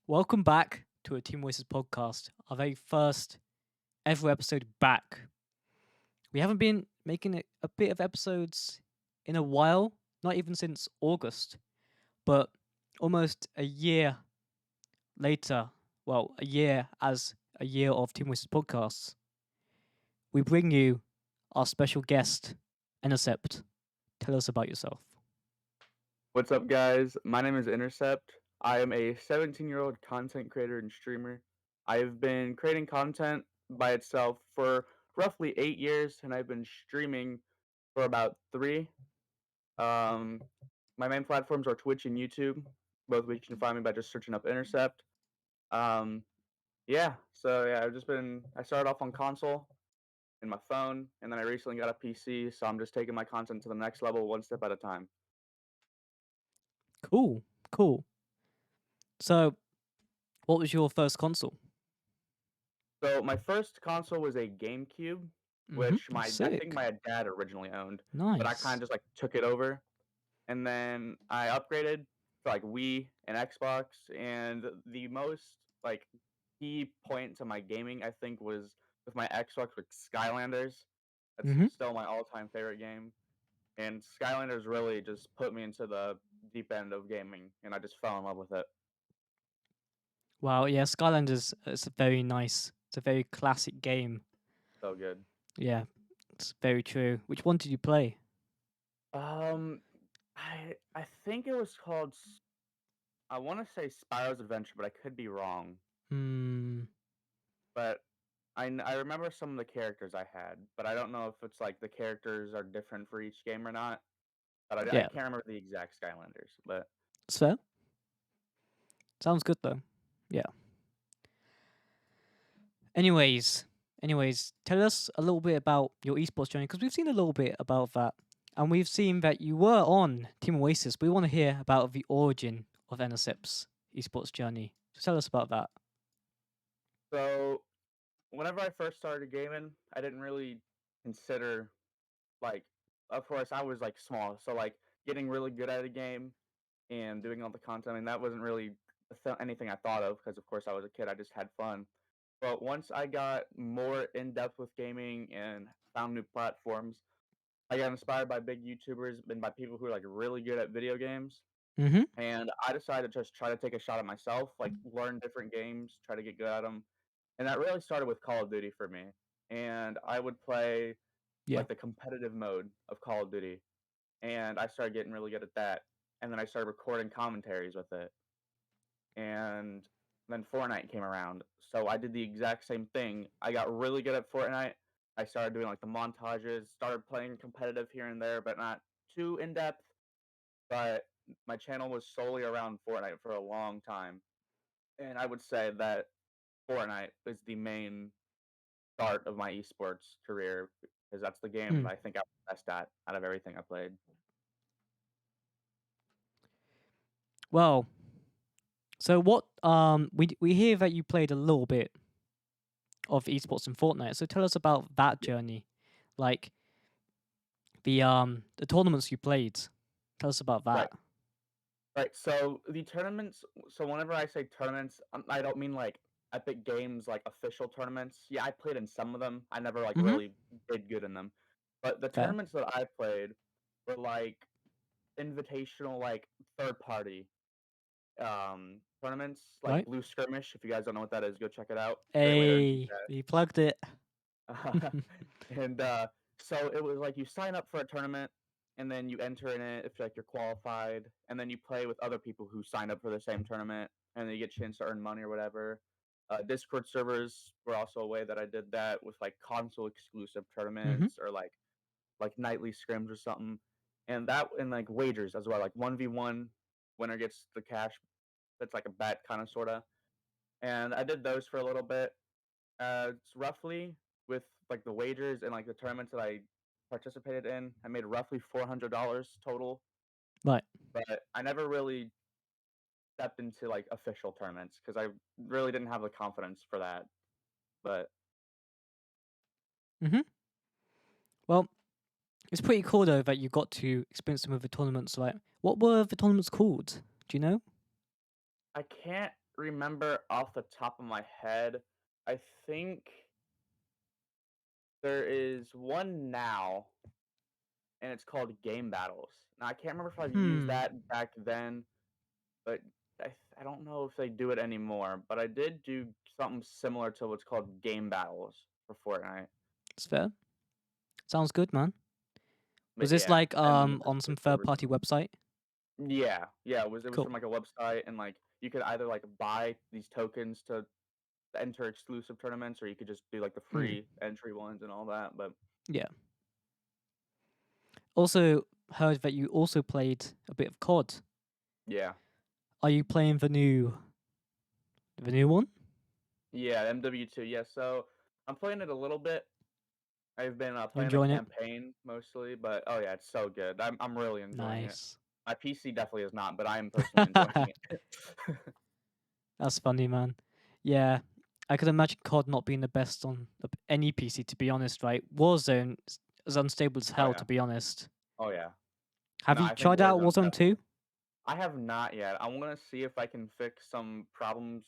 Welcome back to a Team Oasis podcast, our very first ever episode back. We haven't been making a bit of episodes in a while, not even since August, but almost a year later, well, a year as a year of Team Oasis podcasts, we bring you our special guest, Enercept. Tell us about yourself. What's up, guys? My name is Enercept. I am a 17-year-old content creator and streamer. I have been creating content by itself for roughly 8 years, and I've been streaming for about three. Um, my main platforms are Twitch and YouTube, both of which you can find me by just searching up Enercept. Um, yeah, I started off on console and my phone, and then I recently got a PC, so I'm just taking my content to the next level one step at a time. Cool, cool. So, what was your first console? So my first console was a GameCube, which I think Sick. my dad originally owned, but I kind Nice. of just like took it over, and then I upgraded to like Wii and Xbox, and the most like key point to my gaming I think was with my Xbox with Skylanders. That's Mm-hmm. still my all-time favorite game, and Skylanders really just put me into the deep end of gaming, and I just fell in love with it. Wow, yeah, Skylanders is a very nice, it's a very classic game. So good. Yeah, it's very true. Which one did you play? Um, I think it was called I wanna say Spyro's Adventure, but I could be wrong. Hmm. But I remember some of the characters I had, but I don't know if it's, like, the characters are different for each game or not. But I Yeah, can't remember the exact Skylanders, but it's fair. Sounds good though. Yeah. Anyways, anyways, tell us a little bit about your esports journey because we've seen a little bit about that, and we've seen that you were on Team Oasis. We want to hear about the origin of Enercept's esports journey. So tell us about that. so, whenever I first started gaming, I didn't really consider, like of course, I was, like, small, so, like, getting really good at a game and doing all the content, I mean, that wasn't really anything I thought of because, of course, I was a kid, I just had fun. But once I got more in depth with gaming and found new platforms, I got inspired by big YouTubers and by people who are like really good at video games. Mm-hmm. And I decided to just try to take a shot at myself, like learn different games, try to get good at them. And that really started with Call of Duty for me. And I would play Yeah. like the competitive mode of Call of Duty. And I started getting really good at that. And then I started recording commentaries with it. And then Fortnite came around. So I did the exact same thing. I got really good at Fortnite. I started doing like the montages, started playing competitive here and there, but not too in depth. But my channel was solely around Fortnite for a long time. And I would say that Fortnite is the main start of my esports career because that's the game Mm. that I think I was best at out of everything I played. Well, so what? We hear that you played a little bit of esports in Fortnite. So tell us about that journey, like the tournaments you played. Tell us about that. Right. Right. So the tournaments. So whenever I say tournaments, I don't mean like Epic Games like official tournaments. Yeah, I played in some of them. I never like Mm-hmm. really did good in them. But the Fair. tournaments that I played were like invitational, like third party tournaments, like Right. Blue Skirmish. If you guys don't know what that is, go check it out. Great way to earn some Hey, you plugged it. and so it was like you sign up for a tournament and then you enter in it if like you're qualified, and then you play with other people who signed up for the same tournament, and then you get a chance to earn money or whatever. Discord servers were also a way that I did that with like console exclusive Mm-hmm. tournaments or like nightly scrims or something, and like wagers as well, like 1v1, winner gets the cash. That's like a bet kind of sorta, and I did those for a little bit. It's roughly with like the wagers and like the tournaments that I participated in, I made roughly $400 total. Right. But I never really stepped into like official tournaments because I really didn't have the confidence for that. But Mm-hmm. Well, it's pretty cool though that you got to experience some of the tournaments. Like, what were the tournaments called? Do you know? I can't remember off the top of my head. I think there is one now, and it's called Game Battles. Now I can't remember if I've used Hmm. that back then, but I don't know if they do it anymore. But I did do something similar to what's called Game Battles for Fortnite. It's fair. Sounds good, man. Was But this yeah, like and then the on some Discord third servers party and all. website? Yeah, it was Cool. from like a website, and like you could either like buy these tokens to enter exclusive tournaments, or you could just do like the Hmm. free entry ones and all that. But Yeah. Also heard that you also played a bit of COD. yeah, Are you playing the new one? yeah, MW2. Yeah, so I'm playing it a little bit. I've been You playing the enjoying it? campaign mostly, but oh yeah, it's so good. I'm really enjoying it. Nice. My PC definitely is not, but I am personally enjoying it. That's funny, man. Yeah, I could imagine COD not being the best on any PC, to be honest, right? Warzone is unstable as Oh hell, yeah, to be honest. oh yeah. Have No, you I think tried out Warzone's Warzone 2? definitely. I have not yet. I want to see if I can fix some problems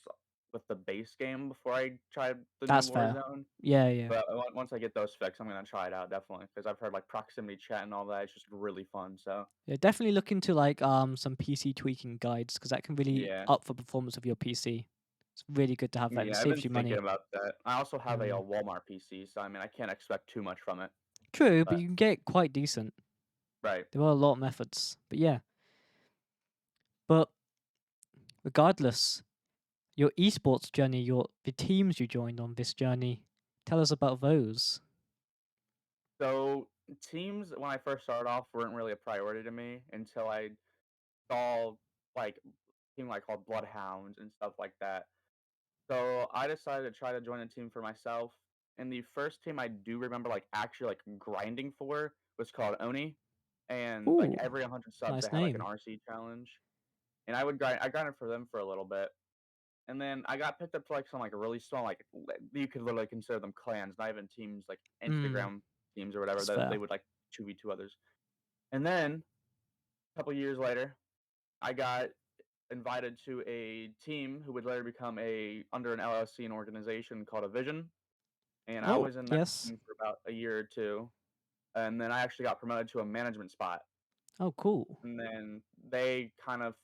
with the base game before I try the new That's fair. Warzone. Yeah, yeah. But once I get those fixed, I'm gonna try it out definitely because I've heard like proximity chat and all that. It's just really fun. So Yeah, definitely look into like some PC tweaking guides because that can really yeah, up the performance of your PC. It's really good to have that and it yeah, I've been saves you thinking money. about that. I also have a Mm. Walmart PC, so I mean I can't expect too much from it. True, but But you can get quite decent. right. There are a lot of methods. But yeah. But regardless, your esports journey, the teams you joined on this journey, tell us about those. So teams when I first started off weren't really a priority to me until I saw like team like called Bloodhounds and stuff like that. So I decided to try to join a team for myself. And the first team I do remember like actually like grinding for was called Oni. And like Ooh, every 100 subs they nice had like an name. RC challenge. And I grinded for them for a little bit. And then I got picked up to like some like really small like you could literally consider them clans, not even teams like Mm, Instagram teams or whatever that's that fair. they would like 2v2 others. And then a couple years later, I got invited to a team who would later become a under an LLC and organization called a Vision, and I Oh, was in that yes. team for about a year or two, and then I actually got promoted to a management spot, Oh, cool. and then they kind of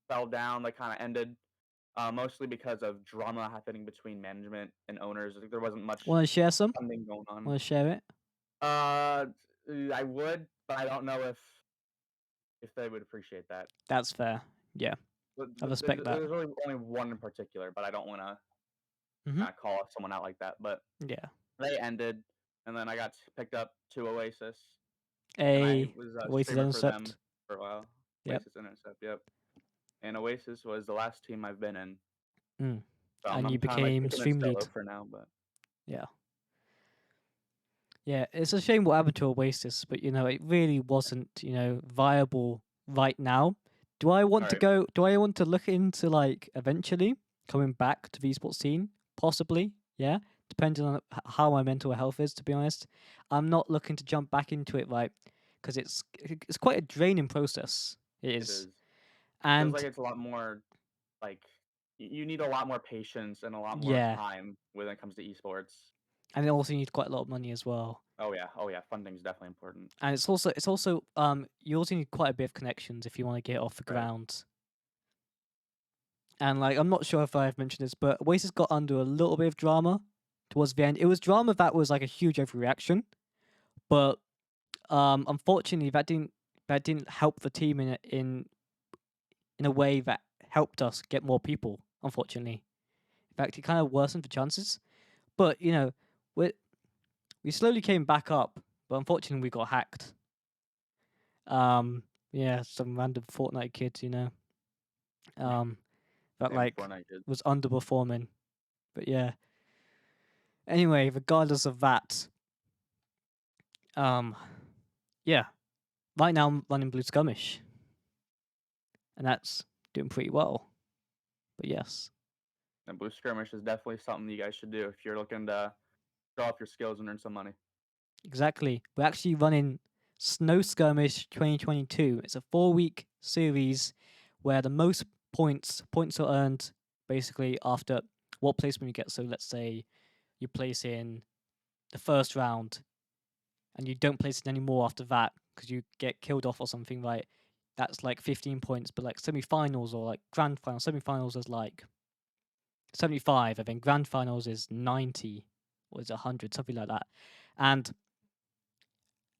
fell down. They kind of ended, mostly because of drama happening between management and owners. Like, there wasn't much Want to share some? funding going on. Want to share it? Uh, I would, but I don't know if they would appreciate that. That's fair. Yeah, I respect that. There's really only one in particular, but I don't want to Hmm. kind of call someone out like that. But Yeah. they ended, and then I got picked up to Oasis, and I A was a Oasis streamer for them Enercept. for a while. Yep. Oasis Enercept, yep. And Oasis was the last team I've been in, Mm. so And you I'm kind of like became taking it stream solo lead. for now. But Yeah. Yeah, it's a shame what happened to Oasis, but it really wasn't, viable right now. Do I all want to right, go? Do I want to look into like eventually coming back to the esports scene? Possibly, yeah. Depending on how my mental health is, to be honest, I'm not looking to jump back into it, right? Because it's quite a draining process. It it is, is. Feels like and it's a lot more like you need a lot more patience and a lot more yeah, time when it comes to esports. and it also needs quite a lot of money as well. Oh yeah, funding's definitely important. And it's also you also need quite a bit of connections if you want to get off the Right. ground. And like I'm not sure if I've mentioned this, but Oasis got under a little bit of drama towards the end. It was drama that was like a huge overreaction, but unfortunately that didn't help the team in a way that helped us get more people. Unfortunately, in fact, it kind of worsened the chances. But we we slowly came back up, but unfortunately we got hacked. Yeah, some random Fortnite kids, um, that Damn like Fortnite kids. was underperforming. But yeah. Anyway, regardless of that, um, yeah, right now I'm running Blue Skirmish, and that's doing pretty well. But yes, And Blue Skirmish is definitely something you guys should do if you're looking to show off your skills and earn some money. exactly. We're actually running Snow Skirmish 2022. It's a 4-week series where the most points are earned basically after what placement you get. So let's say you place in the first round and you don't place it anymore after that because you get killed off or something, right? That's like 15 points, but like semi-finals or like grand finals, semi-finals is like 75, and then grand finals is 90 or is 100, something like that. And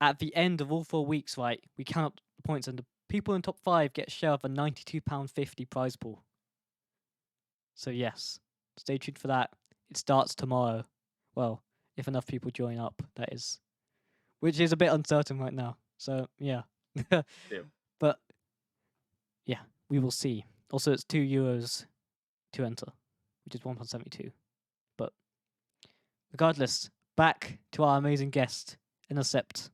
at the end of all 4 weeks, right, we count up the points, and the people in top 5 get a share of a £92.50 prize pool. So yes, stay tuned for that. It starts tomorrow. Well, if enough people join up, that is, which is a bit uncertain right now. So yeah, Yeah. but yeah, we will see. Also, it's €2 to enter, which is 1.72. But regardless, back to our amazing guest, Enercept.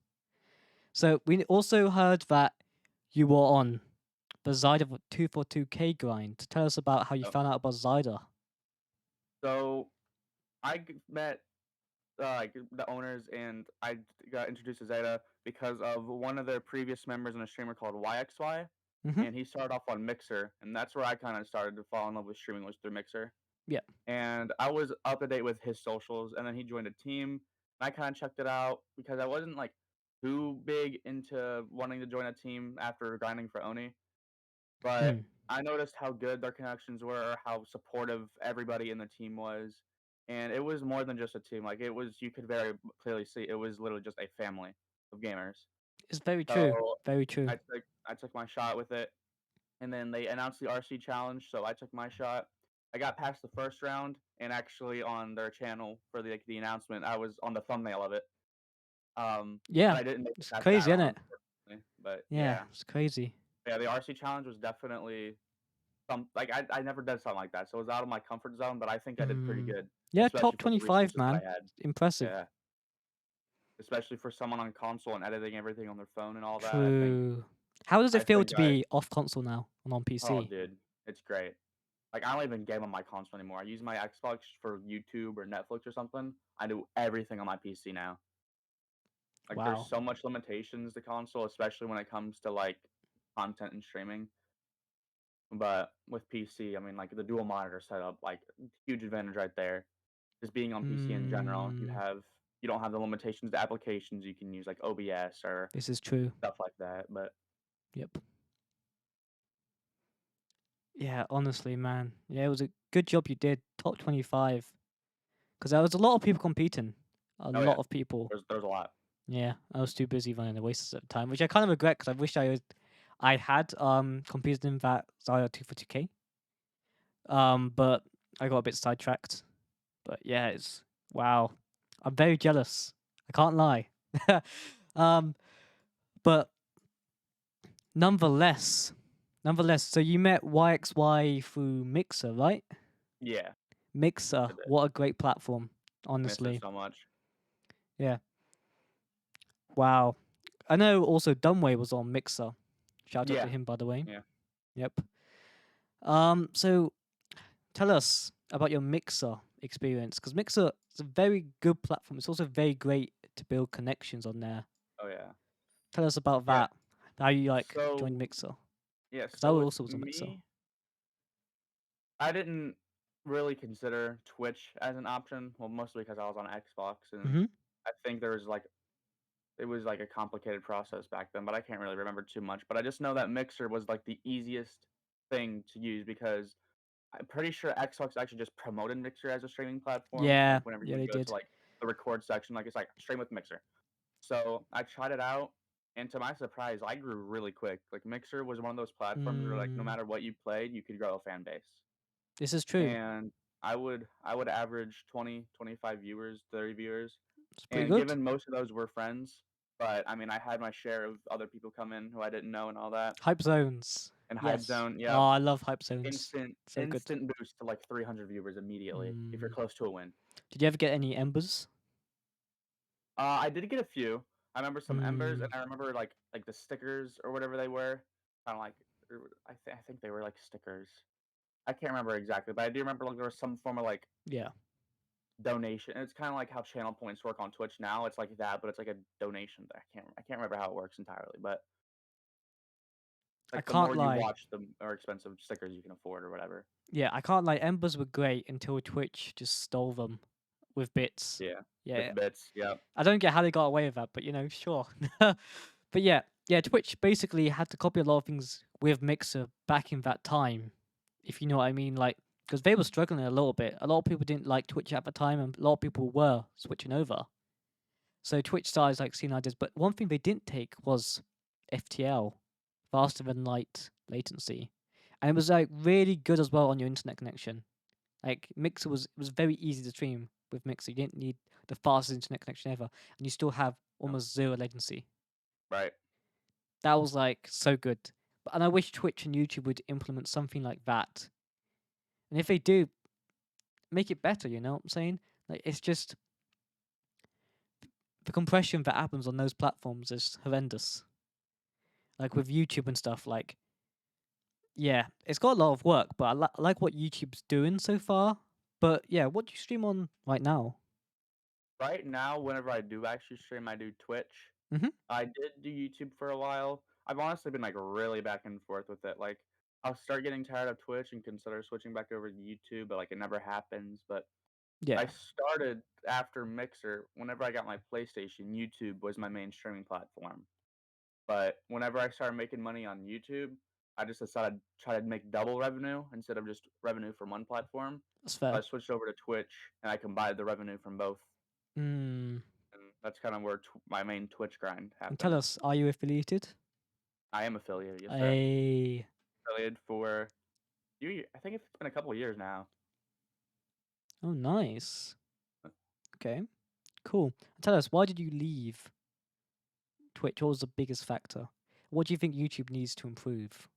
So we also heard that you were on the Zyder 242K grind. Tell us about how you Oh. found out about Zyder. So met like the owners, and I got introduced to Zeta because of one of their previous members in a streamer called YXY, Mm-hmm. and he started off on Mixer, and that's where I kind of started to fall in love with streaming, was through Mixer. Yeah. And I was up to date with his socials, and then he joined a team, and I kind of checked it out because I wasn't like too big into wanting to join a team after grinding for Oni, but Mm. I noticed how good their connections were, how supportive everybody in the team was, and it was more than just a team. Like, it was, you could very clearly see it was literally just a family of gamers. It's very So true. Very true. I took my shot with it, and then they announced the RC challenge, so I took my shot. I got past the first round, and actually on their channel for the announcement, I was on the thumbnail of it. Yeah. But I didn't make it It's past that crazy, isn't round, it? unfortunately. But Yeah, yeah, it's crazy. yeah, the RC challenge was definitely like I never did something like that, so it was out of my comfort zone, but I think I did pretty Mm. good, Yeah, especially top for the 25, resources that man. I had. Impressive. Yeah, especially for someone on console and editing everything on their phone and all that. I think True. How does it I feel think to I be off console now and on oh, PC? dude, it's great. Like, I don't even game on my console anymore. I use my Xbox for YouTube or Netflix or something. I do everything on my PC now. Like, there's Wow. so much limitations to console, especially when it comes to like content and streaming. But with PC, I mean, like the dual monitor setup, like huge advantage right there. Just being on PC in general, Mm, you don't have the limitations to applications you can use like OBS or this is true. stuff like that. But Yep. Yeah, honestly, man. Yeah, it was a good job you did. Top 25. Because there was a lot of people competing. A oh lot yeah, of people. there's a lot. Yeah, I was too busy running the Oasis at the time, which I kind of regret because I wish I had competed in that Zaya 242K. But I got a bit sidetracked. But yeah, it's wow. I'm very jealous. I can't lie. um, but nonetheless, so you met YXY through Mixer, right? Yeah, Mixer, I did. what a great platform, I miss it honestly. so much. Yeah. Wow. I know also Dunway was on Mixer. Shout out to Yeah, him, by the way. yeah. Yep. So tell us about your Mixer experience, because Mixer is a very good platform. It's also very great to build connections on there. Oh yeah, Tell us about yeah. that. How you like joined So Mixer? yeah, Because I so with also was on Mixer. me, I didn't really consider Twitch as an option. Well, mostly because I was on Xbox, and Mm-hmm. I think there was like it was like a complicated process back then, but I can't really remember too much. But I just know that Mixer was like the easiest thing to use because I'm pretty sure Xbox actually just promoted Mixer as a streaming platform. Yeah, Like, whenever you yeah, would they go to did. like the record section, like it's like stream with Mixer. So I tried it out, and to my surprise, I grew really quick. Like, Mixer was one of those platforms where like no Mm, matter what you played, you could grow a fan base. this is true. And I would average 20, 25 viewers, 30 viewers. It's pretty And good. given most of those were friends, but I mean, I had my share of other people come in who I didn't know and all that. Hype zones. And Hype Yes. Zone, Oh, yeah, I love hype zones. instant So good. instant boost to like 300 viewers immediately if you're Mm. close to a win. Did you ever get any embers? I did get a few. I remember some embers, and Mm. I remember like the stickers or whatever they were. Kind of like I think they were like stickers. I can't remember exactly, but I do remember like there was some form of like Yeah. donation. It's kind of like how channel points work on Twitch now. It's like that, but it's like a donation. I can't remember how it works entirely, but I Like the can't more you lie. watch, the more expensive stickers you can afford or whatever. Yeah, I can't lie. Embers were great until Twitch just stole them with bits. Yeah, Yeah, with bits. Yep. I don't get how they got away with that, but sure. But yeah, Twitch basically had to copy a lot of things with Mixer back in that time, if you know what I mean. Like, because they were struggling a little bit. A lot of people didn't like Twitch at the time, and a lot of people were switching over. So Twitch started like seeing ideas, but one thing they didn't take was FTL, faster than light latency, and it was like really good as well on your internet connection. Like Mixer was very easy to stream with Mixer. You didn't need the fastest internet connection ever, and you still have Yep. almost zero latency. Right. That was like so good. And I wish Twitch and YouTube would implement something like that. And if they do, make it better, you know what I'm saying? Like it's just the compression that happens on those platforms is horrendous. Like with YouTube and stuff, like yeah, it's got a lot of work, but I like what YouTube's doing so far. But yeah, what do you stream on right now? Right now, whenever I do actually stream, I do Twitch. Mm-hmm. I did do YouTube for a while. I've honestly been like really back and forth with it. Like I'll start getting tired of Twitch and consider switching back over to YouTube, but like it never happens. But Yeah, I started after Mixer. Whenever I got my PlayStation, YouTube was my main streaming platform. But whenever I started making money on YouTube, I just decided to try to make double revenue instead of just revenue from one platform. that's So fair. I switched over to Twitch and I combined the revenue from both. Mm. And that's kind of where my main Twitch grind And tell happens. us, are you affiliated? I am affiliated, yes, sir. A Affiliated for I think it's been a couple of years now. Oh, nice. Okay, cool. Tell us, why did you leave Twitch? What was the biggest factor? What do you think YouTube needs to improve?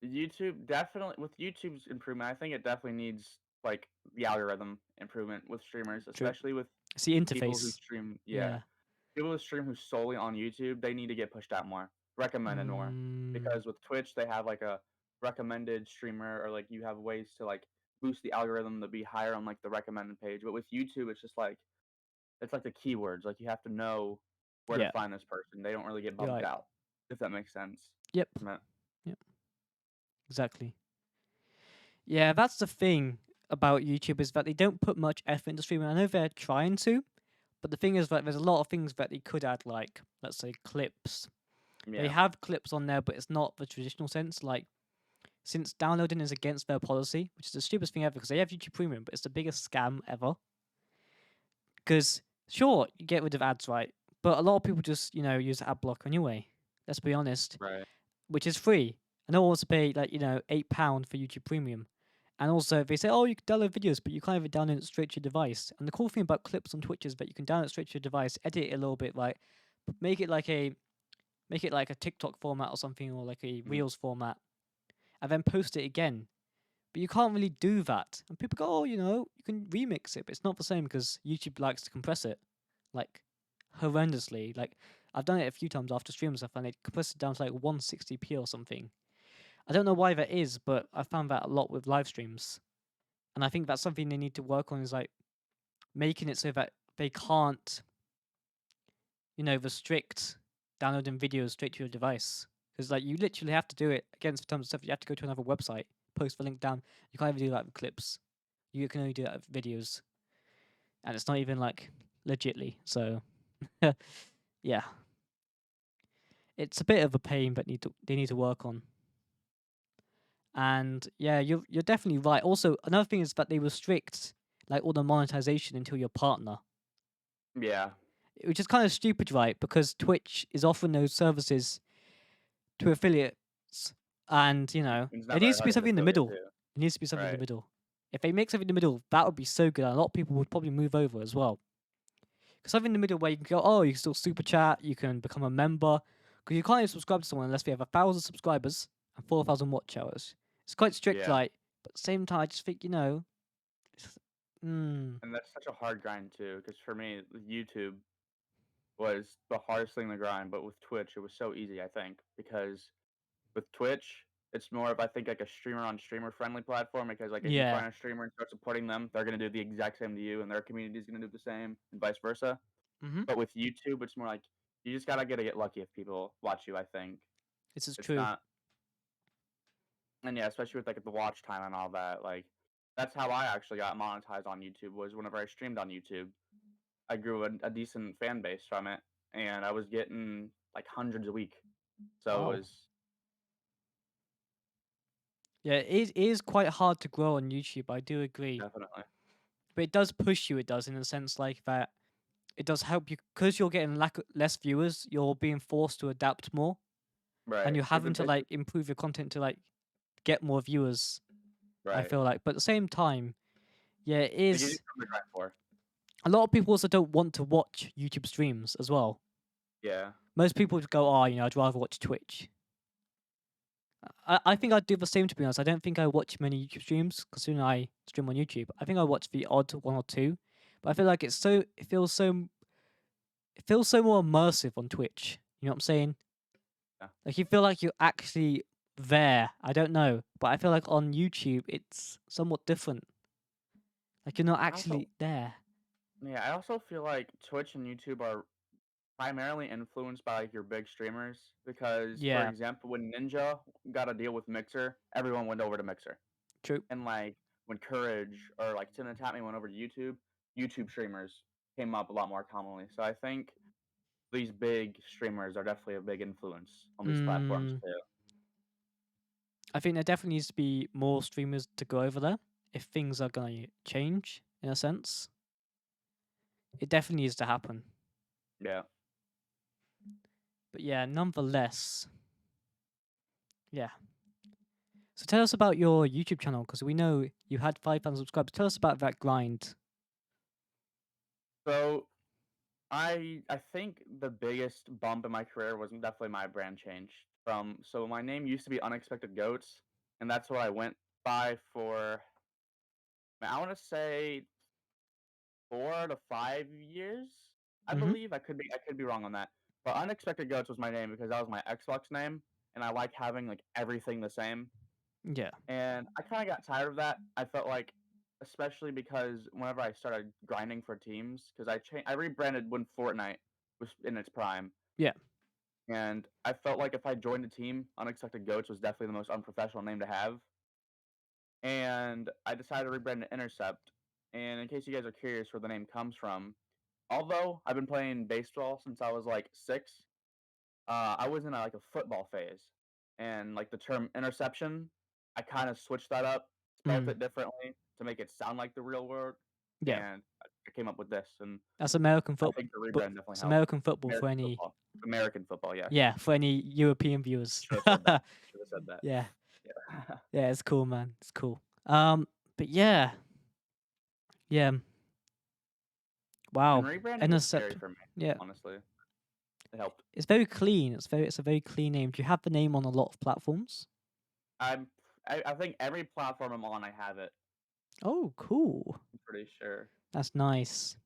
YouTube definitely with YouTube's improvement, I think it definitely needs like the algorithm improvement with streamers, True. especially with It's the people who interface. stream. Yeah, Yeah. people who stream who solely on YouTube, they need to get pushed out more, recommended more, Mm, because with Twitch they have like a recommended streamer or like you have ways to like boost the algorithm to be higher on like the recommended page. But with YouTube, it's just like it's like the keywords. Like you have to know where to yeah, find this person. They don't really get you're bumped right. out, if that makes sense. Yep. But Yep. Exactly. Yeah, that's the thing about YouTube is that they don't put much effort into streaming. I know they're trying to, but the thing is that there's a lot of things that they could add, like let's say clips. They yeah, have clips on there, but it's not the traditional sense. Like since downloading is against their policy, which is the stupidest thing ever, because they have YouTube Premium, but it's the biggest scam ever. Because sure, you get rid of ads, right? But a lot of people just use ad block anyway. Let's be honest, right. which is free. And no one wants to pay like £8 for YouTube Premium. And also they say, oh, you can download videos, but you can't even download it straight to your device. And the cool thing about clips on Twitch is that you can download it straight to your device, edit it a little bit, like make it like a TikTok format or something, or like a Mhm. Reels format, and then post it again. But you can't really do that. And people go, oh, you can remix it, but it's not the same because YouTube likes to compress it, like horrendously. Like I've done it a few times after stream and stuff, and it compressed it down to like 160p or something. I don't know why that is, but I found that a lot with live streams, and I think that's something they need to work on. Is like making it so that they can't, restrict downloading videos straight to your device. Because like you literally have to do it against terms of stuff. You have to go to another website, post the link down. You can't even do that with clips. You can only do that with videos, and it's not even like legitly. So yeah, it's a bit of a pain, but they need to work on. And yeah, you're definitely right. Also, another thing is that they restrict like all the monetization until your partner, Yeah, which is kind of stupid, right? Because Twitch is offering those services to affiliates, and it's there not needs very to be hard as an something in the affiliate middle. too. There needs to be something in the Right. middle. If they make something in the middle, that would be so good. And a lot of people would probably move over as well. Because something in the middle where you can go, oh, you can still super chat, you can become a member. Because you can't even subscribe to someone unless they have 1,000 subscribers and 4,000 watch hours. It's quite strict, Yeah, like, but at the same time, I just think, it's, mm, and that's such a hard grind too. Because for me, YouTube was the hardest thing to grind, but with Twitch, it was so easy. I think because with Twitch, it's more of I think like a streamer on streamer friendly platform because like if you yeah. find a streamer and start supporting them, they're gonna do the exact same to you, and their community is gonna do the same, and vice versa. Mm-hmm. But with YouTube, it's more like you just gotta get lucky if people watch you. I think. This is It's true. not, and yeah, especially with like the watch time and all that. Like that's how I actually got monetized on YouTube was whenever I streamed on YouTube. I grew a decent fan base from it, and I was getting like hundreds a week. So it Wow. was Yeah, it is quite hard to grow on YouTube. I do agree, definitely but it does push you. It does in a sense like that. It does help you because you're getting less viewers. You're being forced to adapt more, and right. you're having to like improve your content to like get more viewers. I Right. feel like, but at the same time, yeah, it It gives you is. something to grind for. A lot of people also don't want to watch YouTube streams as well. Yeah. Most people would go, "Oh, I'd rather watch Twitch." I think I'd do the same, to be honest. I don't think I watch many YouTube streams because soon I stream on YouTube. I think I watch the odd one or two, but I feel like it feels so more immersive on Twitch. You know what I'm saying? Yeah. Like you feel like you're actually there. I don't know, but I feel like on YouTube it's somewhat different. Like you're not I also actually there. yeah, I also feel like Twitch and YouTube are primarily influenced by like your big streamers because for Yeah, example, when Ninja got a deal with Mixer, everyone went over to Mixer. true. And like when Courage or like Tim and Tatney went over to YouTube, YouTube streamers came up a lot more commonly. So I think these big streamers are definitely a big influence on these platforms Mm, too. I think there definitely needs to be more streamers to go over there if things are gonna change in a sense. It definitely needs to happen. Yeah. But yeah, nonetheless, yeah. So tell us about your YouTube channel because we know you had 5,000 subscribers. Tell us about that grind. So I think the biggest bump in my career was definitely my brand change from so my name used to be Unexpected Goats, and that's what I went by for I want to say 4 to 5 years. I Mm-hmm. believe I could be wrong on that, but Unexpected Goats was my name because that was my Xbox name, and I like having like everything the same. Yeah. And I kind of got tired of that. I felt like, especially because whenever I started grinding for teams, because I rebranded when Fortnite was in its prime, Yeah. and I felt like if I joined a team, Unexpected Goats was definitely the most unprofessional name to have. And I decided to rebrand to Enercept. And in case you guys are curious where the name comes from, although I've been playing baseball since I was like 6, I was in like a football phase, and like the term interception, I kind of switched that up, spelled Mm. it differently to make it sound like the real word, Yeah. and I came up with this. And That's American I football. think the But rebrand definitely it's helped. American football for American any. football, American football, yes. Yeah, for any European viewers. Should have said that. Should have said that. Yeah. Yeah. Yeah, it's cool, man. It's cool. But yeah. Yeah. And Wow. rebranding was scary Enercept. for me, Yeah. honestly. It helped. It's very clean. It's a very clean name. Do you have the name on a lot of platforms? I'm I think every platform I'm on, I have it. Oh, cool. I'm pretty sure. That's nice.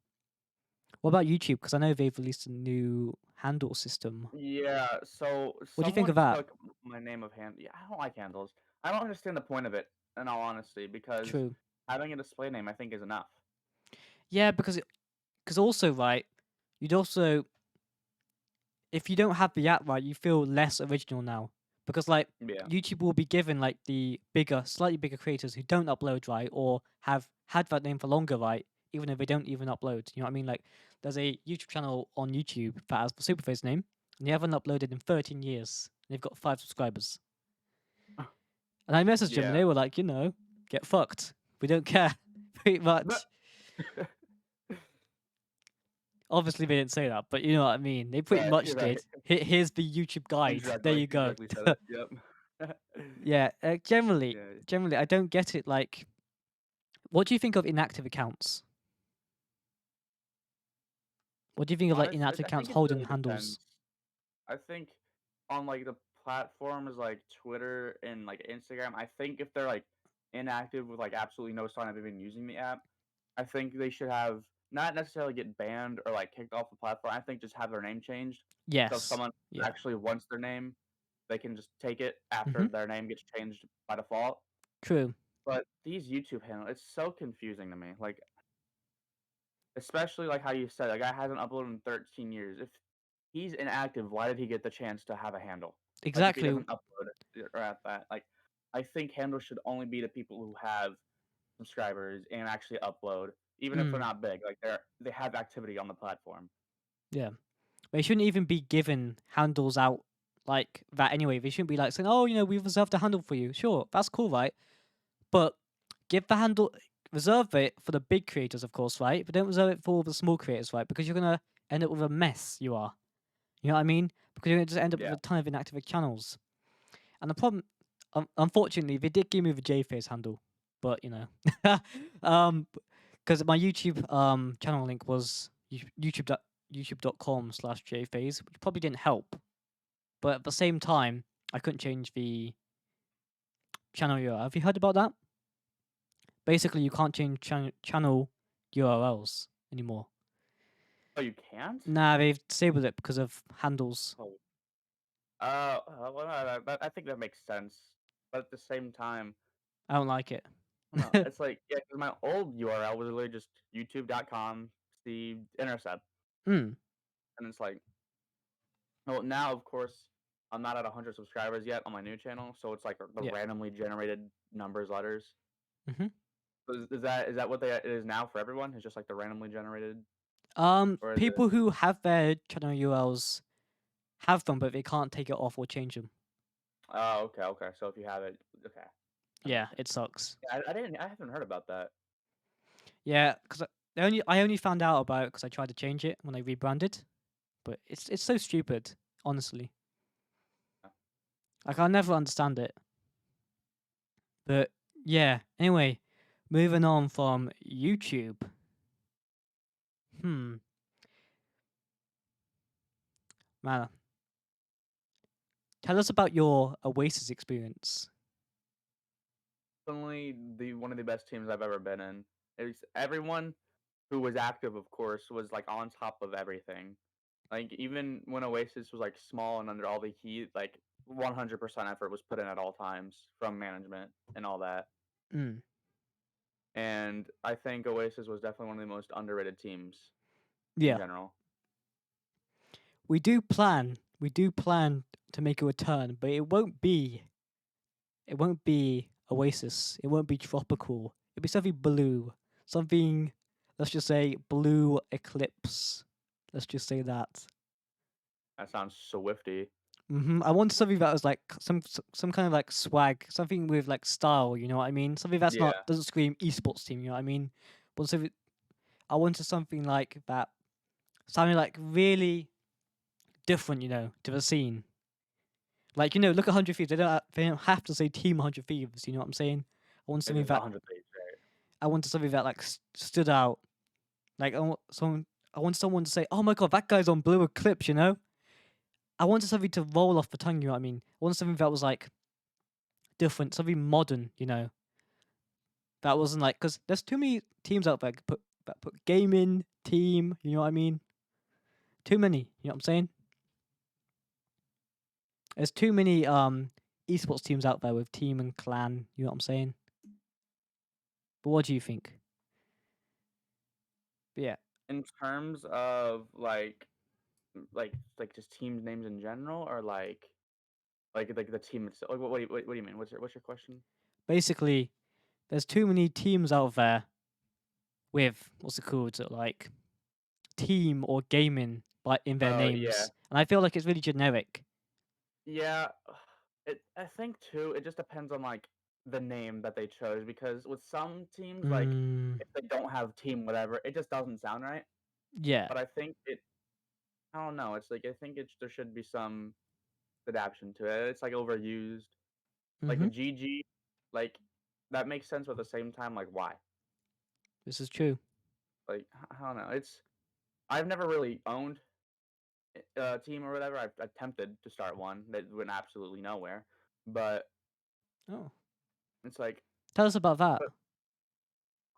What about YouTube? Because I know they've released a new handle system. Yeah, so What do you think of someone that? took my name of hand. Yeah, I don't like handles. I don't understand the point of it, in all honesty, because True. having a display name, I think, is enough. Yeah, because also right, you'd also if you don't have the app right, you feel less original now because like Yeah, YouTube will be given like the bigger, slightly bigger creators who don't upload right or have had that name for longer right, even if they don't even upload. You know what I mean? Like there's a YouTube channel on YouTube that has the SuperPhaze name, and they haven't uploaded in 13 years. And they've got 5 subscribers. And I messaged them, and yeah. they were like, get fucked. We don't care, pretty But much. Obviously, they didn't say that, but you know what I mean. They pretty right, much you're did. right. Here's the YouTube guide. There Exactly, you go. exactly said it. Yep. Yeah. Generally, Yeah. generally, I don't get it. Like, what do you think of inactive accounts? What do you think of like Honestly, inactive I accounts think it holding really depends. handles? I think on like the platforms like Twitter and like Instagram, I think if they're like inactive with like absolutely no sign of even using the app, I think they should have not necessarily get banned or like kicked off the platform. I think just have their name changed. So if Yes. someone Yeah. actually wants their name, they can just take it after Mm-hmm. their name gets changed by default. True. But these YouTube handles, it's so confusing to me. Like especially like how you said, a guy hasn't uploaded in 13 years. If he's inactive, why did he get the chance to have a handle? Like if he Exactly. doesn't upload or at that, like I think handles should only be to people who have subscribers and actually upload, even if they're Mm, not big. Like they have activity on the platform. yeah. They shouldn't even be given handles out like that anyway. They shouldn't be like saying, "Oh, we've reserved a handle for you." Sure, that's cool, right? But give the handle, reserve it for the big creators, of course, right? But don't reserve it for all the small creators, right? Because you're gonna end up with a mess. You know what I mean? Because you're gonna just end up with Yeah. a ton of inactive channels. And the problem, unfortunately, they did give me the JFace handle, but um, because my YouTube channel link was youtube.com/JFaze, which probably didn't help. But at the same time, I couldn't change the channel URL. Have you heard about that? Basically, you can't change channel URLs anymore. Oh, you can't? Nah, they've disabled it because of handles. Oh. Well, I think that makes sense. But at the same time, I don't like it. I don't know. It's like, yeah, 'cause my old URL was literally just youtube.com, see Enercept. Hmm. And it's like, well, now, of course, I'm not at 100 subscribers yet on my new channel. So it's like the Yeah. randomly generated numbers, letters. Mm-hmm. Is that what it is now for everyone? It's just like the randomly generated? Or is it? People who have their channel URLs have them, but they can't take it off or change them. Oh, okay, okay. So if you have it, okay. That Yeah, makes sense. it sucks. Yeah, I haven't heard about that. Yeah, because I only found out about it because I tried to change it when I rebranded, but it's so stupid, honestly. Like I'll never understand it. But yeah, anyway, moving on from YouTube. Hmm, man, tell us about your Oasis experience. Definitely the one of the best teams I've ever been in. It's everyone who was active, of course, was like on top of everything. Like even when Oasis was like small and under all the heat, like 100% effort was put in at all times from management and all that. Mm. And I think Oasis was definitely one of the most underrated teams in Yeah, general. we do plan to make a return, but it won't be Oasis. It won't be tropical. It'll be something blue. Something, let's just say blue eclipse. Let's just say that. That sounds Swifty. I want something that was like some kind of like swag, something with like style. You know what I mean? Something that's not Yeah, doesn't scream esports team. You know what I mean? But something I wanted something like that, something like really different. To the scene. Like look at 100 Thieves. They don't have to say Team 100 Thieves. You know what I'm saying? I want it's something just that 100 days, right? I wanted something that like stood out. Like I want someone to say, "Oh my god, that guy's on Blue Eclipse." I wanted something to roll off the tongue. You know what I mean? I wanted something that was like different, something modern. That wasn't like because there's too many teams out there that put gaming team. You know what I mean? Too many. You know what I'm saying? There's too many esports teams out there with team and clan. You know what I'm saying? But what do you think? But yeah, In terms of like just team names in general, or like the team itself. Like, what do you mean? What's your question? basically, there's too many teams out there with what's it called? Like team or gaming by in their Oh yeah, names, and I feel like it's really generic. yeah. I think too. It just depends on like the name that they chose because with some teams, like Mm, if they don't have team whatever, it just doesn't sound right. yeah. But I think it. I don't know. It's like I think there should be some adaptation to it. It's like overused. Like Mm-hmm. with GG, like that makes sense, but at the same time, like why? This is true. Like I don't know. I've never really owned a team or whatever. I've attempted to start one that went absolutely nowhere, but Oh, it's like, tell us about that. but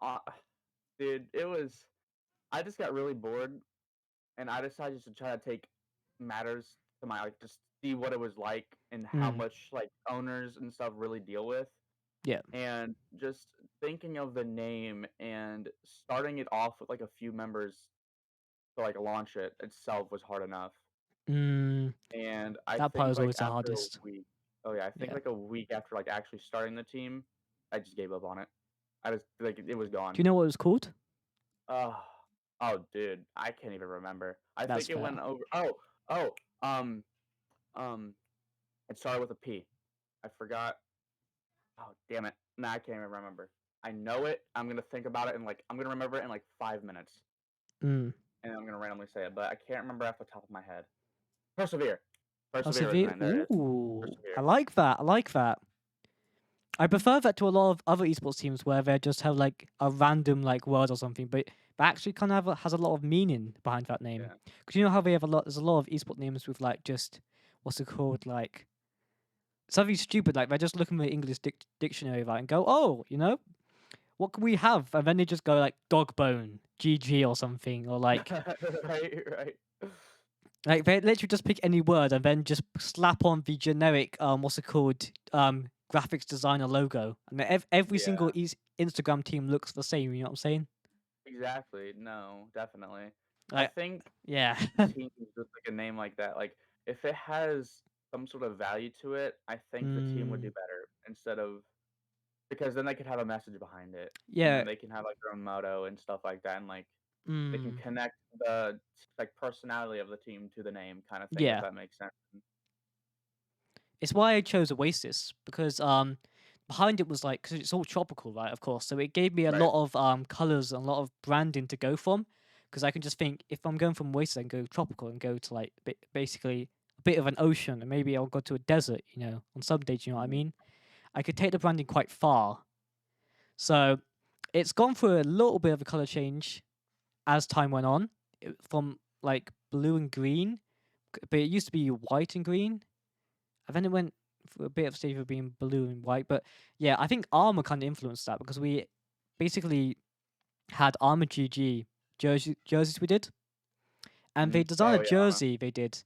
uh, dude, it was. I just got really bored, and I decided just to try to take matters to my like just see what it was like and how Mm, much like owners and stuff really deal with, yeah. and just thinking of the name and starting it off with like a few members to like launch it itself was hard enough. Mm, And I that part think was like always the after a hardest. week, oh yeah, I think Yeah. like a week after like actually starting the team, I just gave up on it. I just like it was Do gone. you know what it was called? Oh, oh, dude, I can't even remember. I That's think it fair. went over. Oh, um, um, it started with a P. I forgot. Oh, damn it. Nah, I can't even remember. I know it. I'm gonna think about it and like I'm gonna remember it in like 5 minutes, Mm. and I'm gonna randomly say it, but I can't remember off the top of my head. Persevere. Oh, Persevere was the severe. name. There it is. Ooh, I Persevere. like that. I like that. I prefer that to a lot of other esports teams where they just have like a random like word or something, but actually kind of has a lot of meaning behind that name. Yeah. Because you know how they have a lot. There's a lot of esport names with like just what's it called, like something stupid. Like they're just looking at the English dictionary right and go, oh, what can we have? And then they just go like dog bone, GG or something, or like Right. like they literally just pick any word and then just slap on the generic what's it called graphics designer logo, and then every single Yeah. Instagram team looks the same. You know what I'm saying? Exactly. No, definitely. I Like, think yeah, teams with like a name like that, like if it has some sort of value to it, I think the team would do mm, better instead of because then they could have a message behind it, and yeah, then they can have like their own motto and stuff like that, and like they can mm, connect the like personality of the team to the name, kind of thing, if yeah. that makes sense. It's why I chose Oasis because behind it was like because it's all tropical, right? Of course, so it gave me a Right. lot of colors and a lot of branding to go from. Because I can just think if I'm going from Oasis, I can go tropical and go to like basically a bit of an ocean, and maybe I'll go to a desert. On some days, you know what I Mhm. mean? I could take the branding quite far. So it's gone through a little bit of a color change as time went on, from like blue and green, but it used to be white and green, and then it went for a bit of stage of being blue and white. But yeah, I think Armor kind of influenced that because we basically had Armor GG jerseys we did, and they designed a Oh yeah. jersey they did,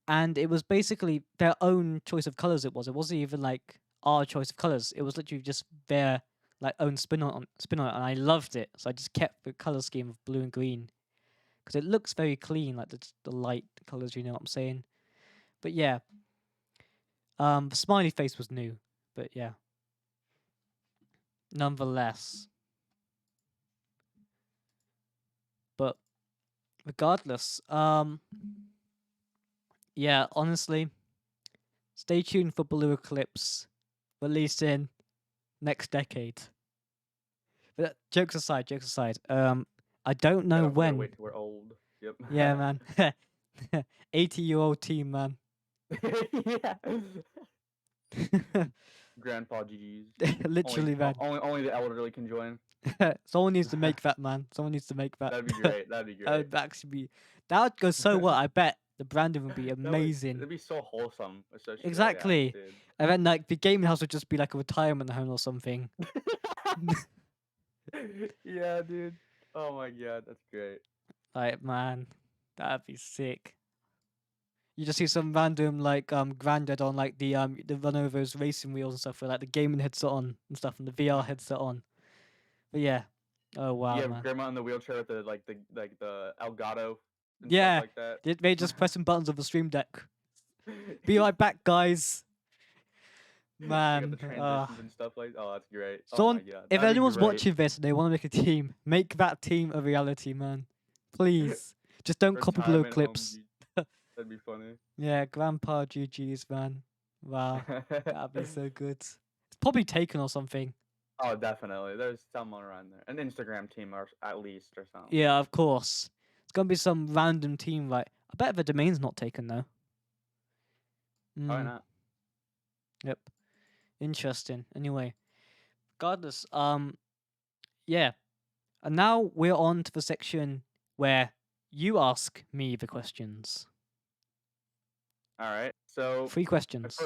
and it was basically their own choice of colors. It wasn't even like our choice of colors. It was literally just their like own spin on it, and I loved it. So I just kept the color scheme of blue and green because it looks very clean, like the light colors. You know what I'm saying? But yeah, the smiley face was new, but yeah, nonetheless. But regardless, yeah, honestly, stay tuned for Blue Eclipse released in next decade. But jokes aside, I don't know We gotta when. wait till we're old. Yep. Yeah, man. 80-year-old team, man. Yeah. Grandpa GG's. Literally, man. Only the elderly can join. Someone needs to make that, man. Someone needs to make that. That'd be great. That'd be That great. would actually be. That would go so well. I bet the branding would be That would amazing. it'd be so wholesome, especially. Oh yeah, Exactly. dude. And then like the gaming house would just be like a retirement home or something. Yeah, dude. Oh my god, that's great. Like, man, that'd be sick. You just see some random like granddad on like the run overs racing wheels and stuff with like the gaming headset on and stuff and the VR headset on. But yeah. Oh You wow, have man. grandma in the wheelchair with the Elgato and stuff Yeah. like that. They just pressing buttons of the stream deck. Be right back, guys. They got the Man. transitions and stuff like. Oh, that's great. Oh So my god, if that'd be anyone's great. watching this and they want to make a team, make that team a reality, man. Please. Just don't copy Blue Retirement home. Clips. That'd be funny. Yeah, Grandpa GG's, man. Wow. That'd be so good. It's probably taken or something. Oh, definitely. There's someone around there. An Instagram team or at least or something. Yeah, of course. It's gonna be some random team, right? I bet the domain's not taken though. Why Mm, not? yep. Interesting. Anyway, regardless, yeah. And now we're on to the section where you ask me the questions. All right. So 3 questions.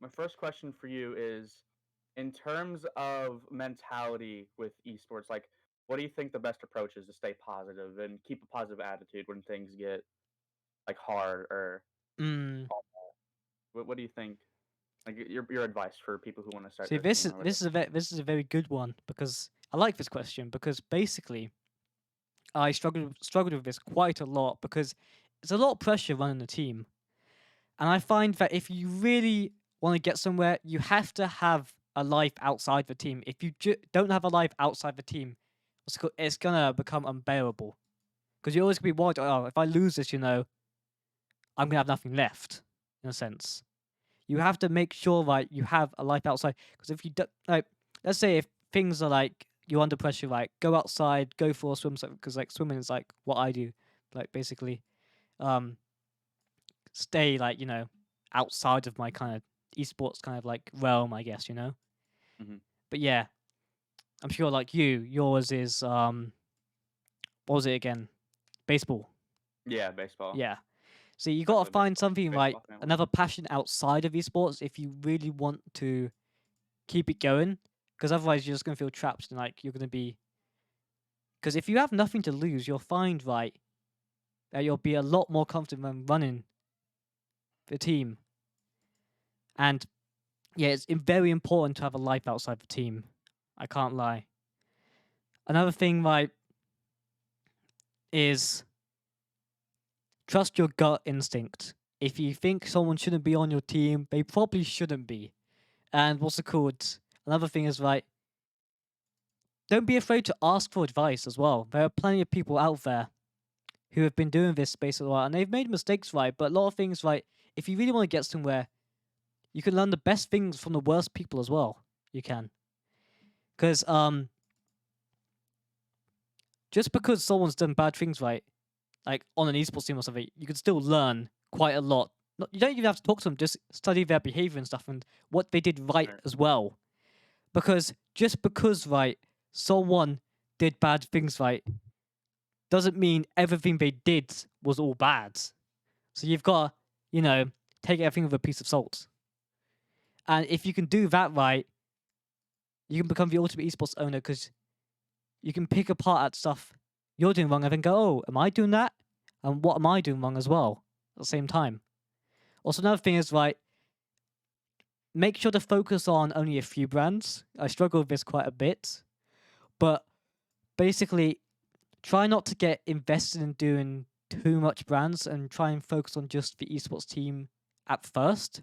my first question for you is, in terms of mentality with esports, like, what do you think the best approach is to stay positive and keep a positive attitude when things get like hard or Mm. what do you think? Like your advice for people who want to start See, their this team is or whatever. this is a this is a very good one because I like this question because basically I struggled with this quite a lot because it's a lot of pressure running a team. And I find that if you really want to get somewhere, you have to have a life outside the team. If you don't have a life outside the team, it's gonna become unbearable. Because you're always gonna be worried, oh, if I lose this, I'm gonna have nothing left, in a sense. You have to make sure like you have a life outside. Because if you don't, like, let's say if things are like you're under pressure, like go outside, go for a swim, because like swimming is like what I do, like basically, um, stay like outside of my kind of esports kind of like realm, I guess. Hmm. But yeah, I'm sure like yours is what was it again? Baseball. Yeah, baseball. Yeah. So you got to Definitely find baseball. something like Baseball family. another passion outside of esports if you really want to keep it going. Because otherwise, you're just gonna feel trapped and like you're gonna be. Because if you have nothing to lose, you'll find right that you'll be a lot more comfortable when running the team. And yeah, it's very important to have a life outside the team. I can't lie. Another thing, like, is trust your gut instinct. If you think someone shouldn't be on your team, they probably shouldn't be. And what's it called? Another thing is like, don't be afraid to ask for advice as well. There are plenty of people out there who have been doing this space a while and they've made mistakes, right? But a lot of things, right? If you really want to get somewhere, you can learn the best things from the worst people as well. You can, because just because someone's done bad things, right? Like on an esports team or something, you can still learn quite a lot. You don't even have to talk to them; just study their behavior and stuff and what they did right Right. as well. Because just because right, someone did bad things right, doesn't mean everything they did was all bad. So you've got to, take everything with a piece of salt. And if you can do that right, you can become the ultimate esports owner because you can pick apart at stuff you're doing wrong and then go, oh, am I doing that? And what am I doing wrong as well at the same time? Also, another thing is, right, make sure to focus on only a few brands. I struggle with this quite a bit, but basically, try not to get invested in doing too much brands and try and focus on just the esports team at first.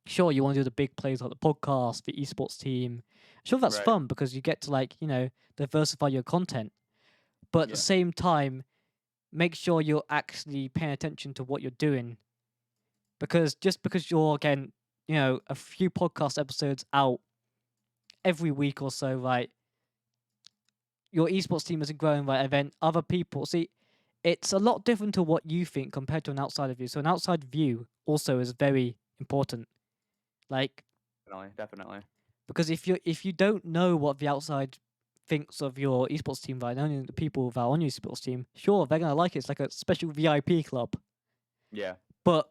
Sure, you want to do the big plays like the podcast, the esports team. Sure, that's Right. fun because you get to diversify your content. But at the Yeah. same time, make sure you're actually paying attention to what you're doing. Because just because you're getting, a few podcast episodes out every week or so, right, your esports team isn't growing, right, and then other people see it's a lot different to what you think compared to an outside view. So an outside view also is very important. Like, Definitely. Definitely. because if you don't know what the outside thinks of your esports team, right, only the people that are on your esports team, sure, they're gonna like it. It's like a special VIP club. Yeah. But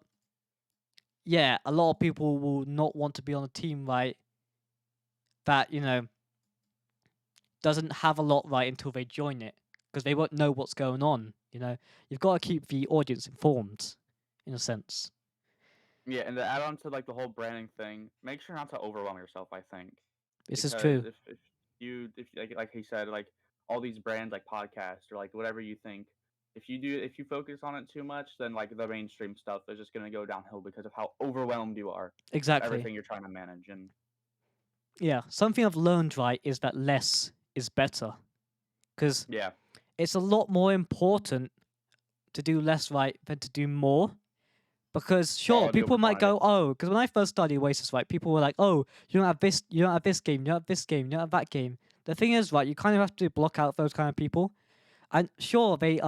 yeah, a lot of people will not want to be on a team, right, that, doesn't have a lot right until they join it. Because they won't know what's going on, You've got to keep the audience informed, in a sense. Yeah, and to add on to like the whole branding thing, make sure not to overwhelm yourself. I think This is because true. if like he said, like all these brands like podcasts or like whatever you think, if you focus on it too much, then like the mainstream stuff is just gonna go downhill because of how overwhelmed you are with Exactly. everything you're trying to manage. And Yeah, something I've learned, right, is that less is better. Because yeah, it's a lot more important to do less right than to do more. Because sure, quality over people might quantity. go, oh, because when I first studied Oasis, right, people were like, oh, you don't have this, you don't have this game, you don't have this game, you don't have that game. The thing is, right, you kind of have to block out those kind of people. And sure, they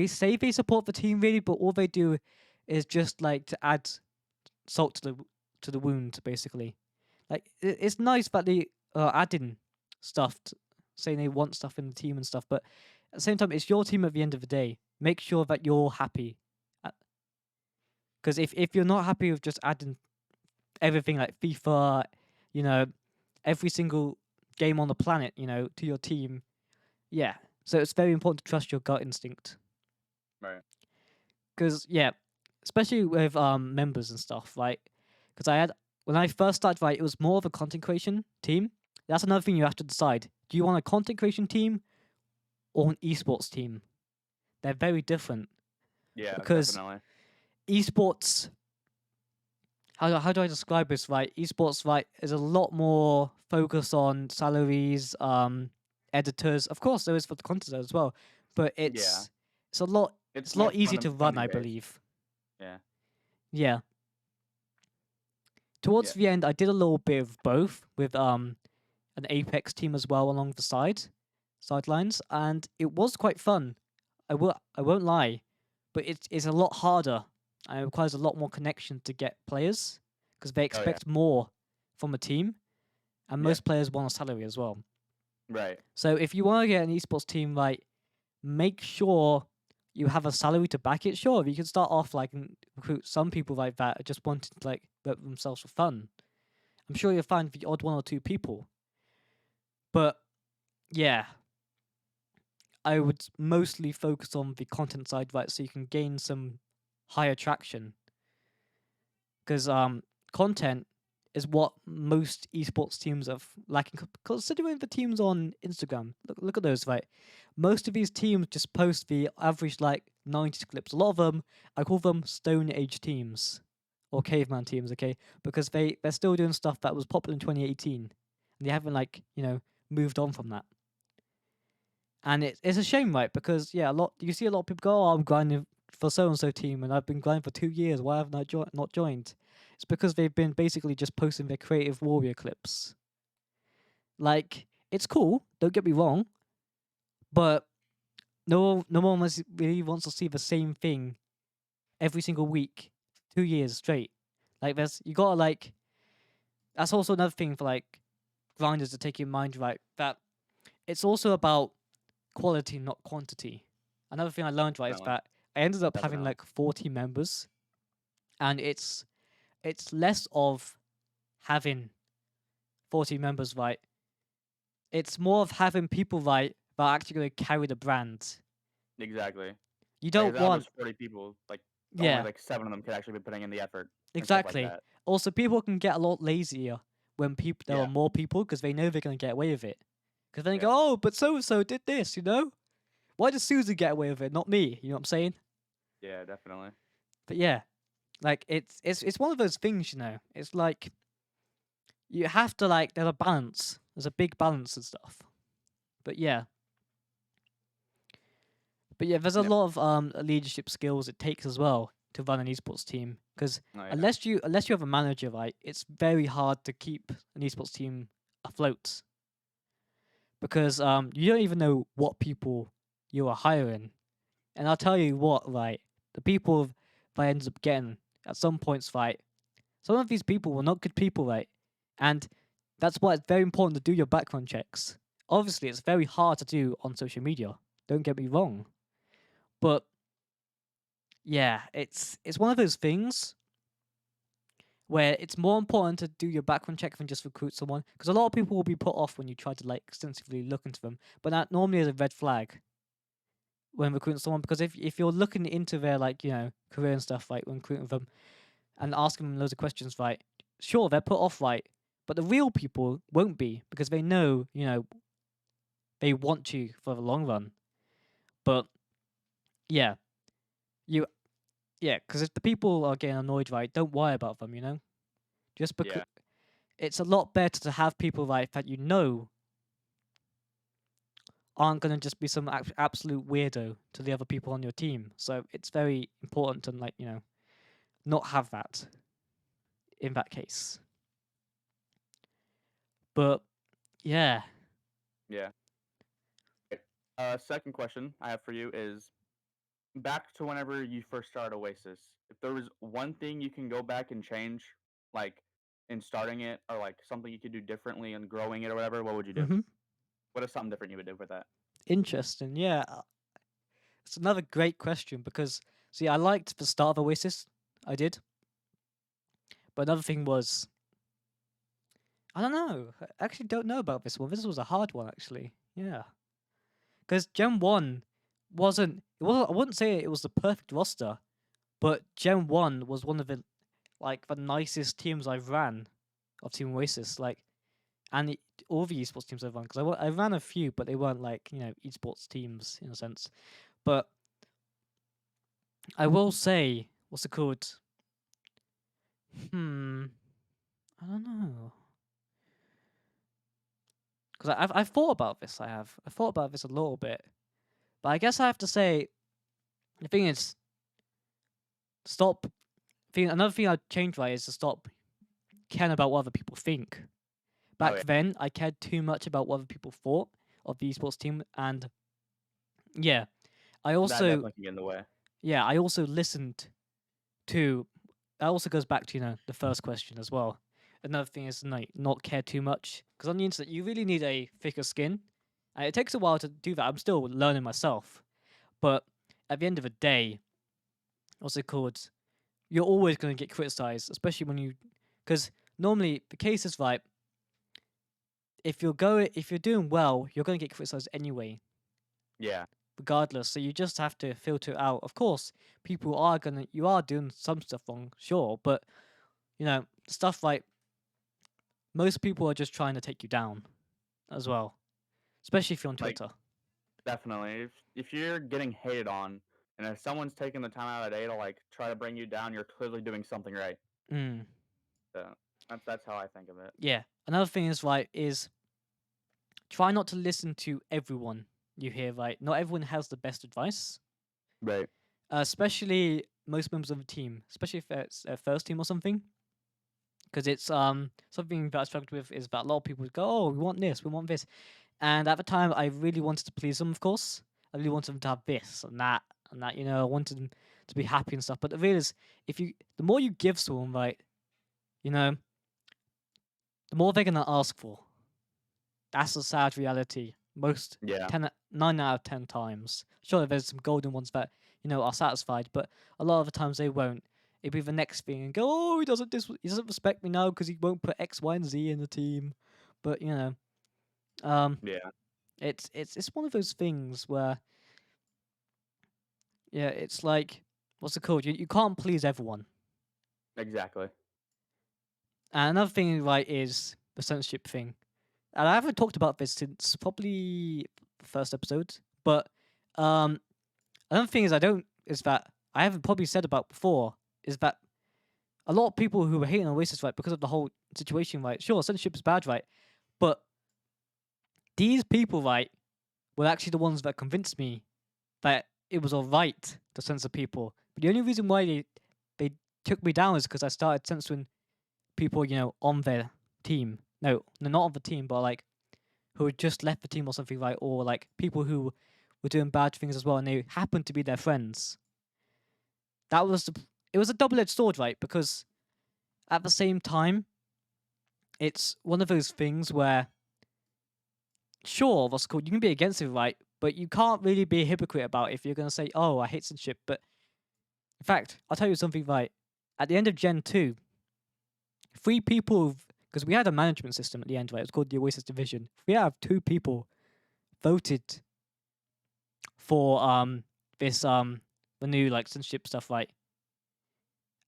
say they support the team really, but all they do is just like to add salt to the wound, basically. Like it's nice that they are adding stuff, saying they want stuff in the team and stuff, but at the same time, it's your team at the end of the day. Make sure that you're happy, because if you're not happy with just adding everything like FIFA, you know, every single game on the planet, to your team, yeah. So it's very important to trust your gut instinct. Right. Because yeah, especially with members and stuff, right? Because I had when I first started, right, it was more of a content creation team. That's another thing you have to decide. Do you want a content creation team or an esports team? They're very different Yeah, because definitely. esports how do I describe this? Right, esports right is a lot more focus on salaries, editors. Of course, there is for the content as well, but Yeah, it's a lot it's it's a more lot easier to run, funny I based. believe. Yeah, Yeah. Towards yeah. the end, I did a little bit of both with an Apex team as well along the sidelines, and it was quite fun. I won't lie, but it's a lot harder and it requires a lot more connection to get players because they Oh yeah, expect more from a team, and yeah. most players want a salary as well. Right. So if you want to get an esports team, right, make sure you have a salary to back it. Sure, you can start off like and recruit some people like that just wanting to like vote themselves for fun. I'm sure you'll find the odd one or two people, but yeah, I would mostly focus on the content side, right, so you can gain some higher traction. Because content is what most esports teams are lacking. Considering the teams on Instagram, look at those, right? Most of these teams just post the average like 90s clips. A lot of them, I call them Stone Age teams or caveman teams, okay? Because they're still doing stuff that was popular in 2018, and they haven't like moved on from that. And it's a shame, right? Because yeah, you see a lot of people go, "Oh, I'm grinding for so and so team, and I've been grinding for 2 years. Why haven't I not joined?" It's because they've been basically just posting their creative warrior clips. Like it's cool, don't get me wrong, but no one really wants to see the same thing every single week, 2 years straight. Like you gotta like. That's also another thing for like grinders to take in mind, right? That it's also about quality, not quantity. Another thing I learned right is Definitely. that I ended up having Definitely. like 40 members, and it's less of having 40 members right. It's more of having people right that are actually going to carry the brand. Exactly. You Like, don't out of those want, 40 people, like, only, yeah, like, 7 of them could actually be putting in the effort and stuff like exactly. that. Also, people can get a lot lazier when there are Yeah. more people because they know they're going to get away with it. Because then they Yeah. go, oh, but so and so did this, you know? Why does Susan get away with it, not me? You know what I'm saying? Yeah, definitely. But yeah, like it's one of those things, It's like you have to like there's a balance. There's a big balance and stuff. But yeah. But yeah, there's a Yep. lot of leadership skills it takes as well to run an esports team. Because Oh, yeah. unless you have a manager, right, it's very hard to keep an esports team afloat. Because you don't even know what people you are hiring. And I'll tell you what, right, the people that I ended up getting at some points, right, some of these people were not good people, right? And that's why it's very important to do your background checks. Obviously, it's very hard to do on social media. Don't get me wrong. But yeah, it's one of those things where it's more important to do your background check than just recruit someone. Because a lot of people will be put off when you try to like extensively look into them. But that normally is a red flag when recruiting someone. Because if you're looking into their like, career and stuff, right, when recruiting them and asking them loads of questions, right, sure, they're put off, right? But the real people won't be because they know, they want you for the long run. But yeah, you yeah, because if the people are getting annoyed, right, don't worry about them, Just because Yeah. it's a lot better to have people right that aren't going to just be some absolute weirdo to the other people on your team. So it's very important to like, not have that in that case. But yeah. Yeah. Okay. Second question I have for you is back to whenever you first started Oasis. If there was one thing you can go back and change, like in starting it, or like something you could do differently in growing it or whatever, what would you do? Mhm. What is something different you would do with that? Interesting. Yeah. It's another great question because see, I liked the start of Oasis. I did. But another thing was I don't know. I actually don't know about this one. This was a hard one actually. Yeah. Because Gen 1 I wouldn't say it was the perfect roster, but Gen 1 was one of the like the nicest teams I've ran of Team Oasis. Like and all the esports teams I've run because I ran a few, but they weren't like esports teams in a sense. But I will say, what's it called? I don't know. Because I've thought about this. I thought about this a little bit, but I guess I have to say the thing is stop. Another thing I'd change right is to stop caring about what other people think. Oh Back yeah, then, I cared too much about what other people thought of the esports team, and yeah, I that also definitely can get in the way. I also listened to. That also goes back to the first question as well. Another thing is like not care too much because on the internet you really need a thicker skin, and it takes a while to do that. I'm still learning myself, but at the end of the day, what's it called? You're always going to get criticized, especially when because normally the case is right. If you're doing well, you're going to get criticized anyway, Yeah, regardless. So you just have to filter it out. Of course, you are doing some stuff wrong, sure, but stuff like most people are just trying to take you down as well, especially if you're on like Twitter. definitely. If you're getting hated on, and if someone's taking the time out of the day to like try to bring you down, you're clearly doing something right. Mm. So that's how I think of it. Yeah. Another thing is try not to listen to everyone you hear. Right, not everyone has the best advice, Right. especially most members of the team, especially if it's a first team or something. Because it's something that I struggled with is that a lot of people would go, oh, we want this, we want this, and at the time I really wanted to please them. Of course, I really wanted them to have this and that and that. I wanted them to be happy and stuff. But the real is, the more you give someone, right, you know, the more they're gonna ask for. That's the sad reality. Most Yeah. 9 out of 10 times. Sure, there's some golden ones that are satisfied, but a lot of the times they won't. It'll be the next thing and go, oh, he doesn't respect me now because he won't put X, Y, and Z in the team. But um, Yeah. it's one of those things where it's like what's it called? You can't please everyone. Exactly. And another thing, right, is the censorship thing. And I haven't talked about this since probably the first episode, but um, another thing is that I haven't probably said about before is that a lot of people who were hating on Oasis, right, because of the whole situation, right, sure, censorship is bad, right, but these people, right, were actually the ones that convinced me that it was alright to censor people. But the only reason why they took me down is because I started censoring people, on their team. No, not on the team, but like who had just left the team or something, right? Or like people who were doing bad things as well, and they happened to be their friends. It was a double-edged sword, right? Because at the same time, it's one of those things where, sure, what's called, you can be against it, right? But you can't really be a hypocrite about it if you're going to say, oh, I hate censorship. But in fact, I'll tell you something, right? At the end of Gen 2, 3 people, because we had a management system at the end, right? It was called the Oasis Division. We have 2 people voted for this the new like censorship stuff, right?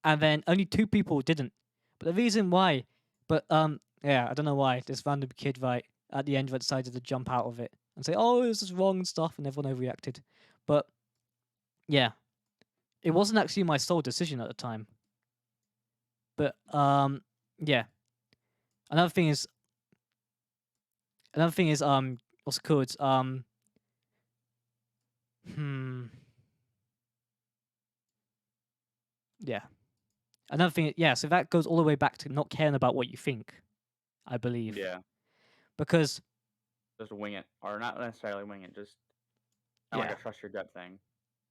And then only 2 people didn't. But the reason why, but I don't know why this random kid, right, at the end decided to jump out of it and say, "Oh, this is wrong" and stuff, and everyone overreacted. But yeah, it wasn't actually my sole decision at the time. But yeah. Another thing is what's it called? Hmm. Yeah. Another thing, yeah. So that goes all the way back to not caring about what you think. I believe Yeah. because Just wing it, or not necessarily wing it. Just kind of yeah, like a trust your gut thing.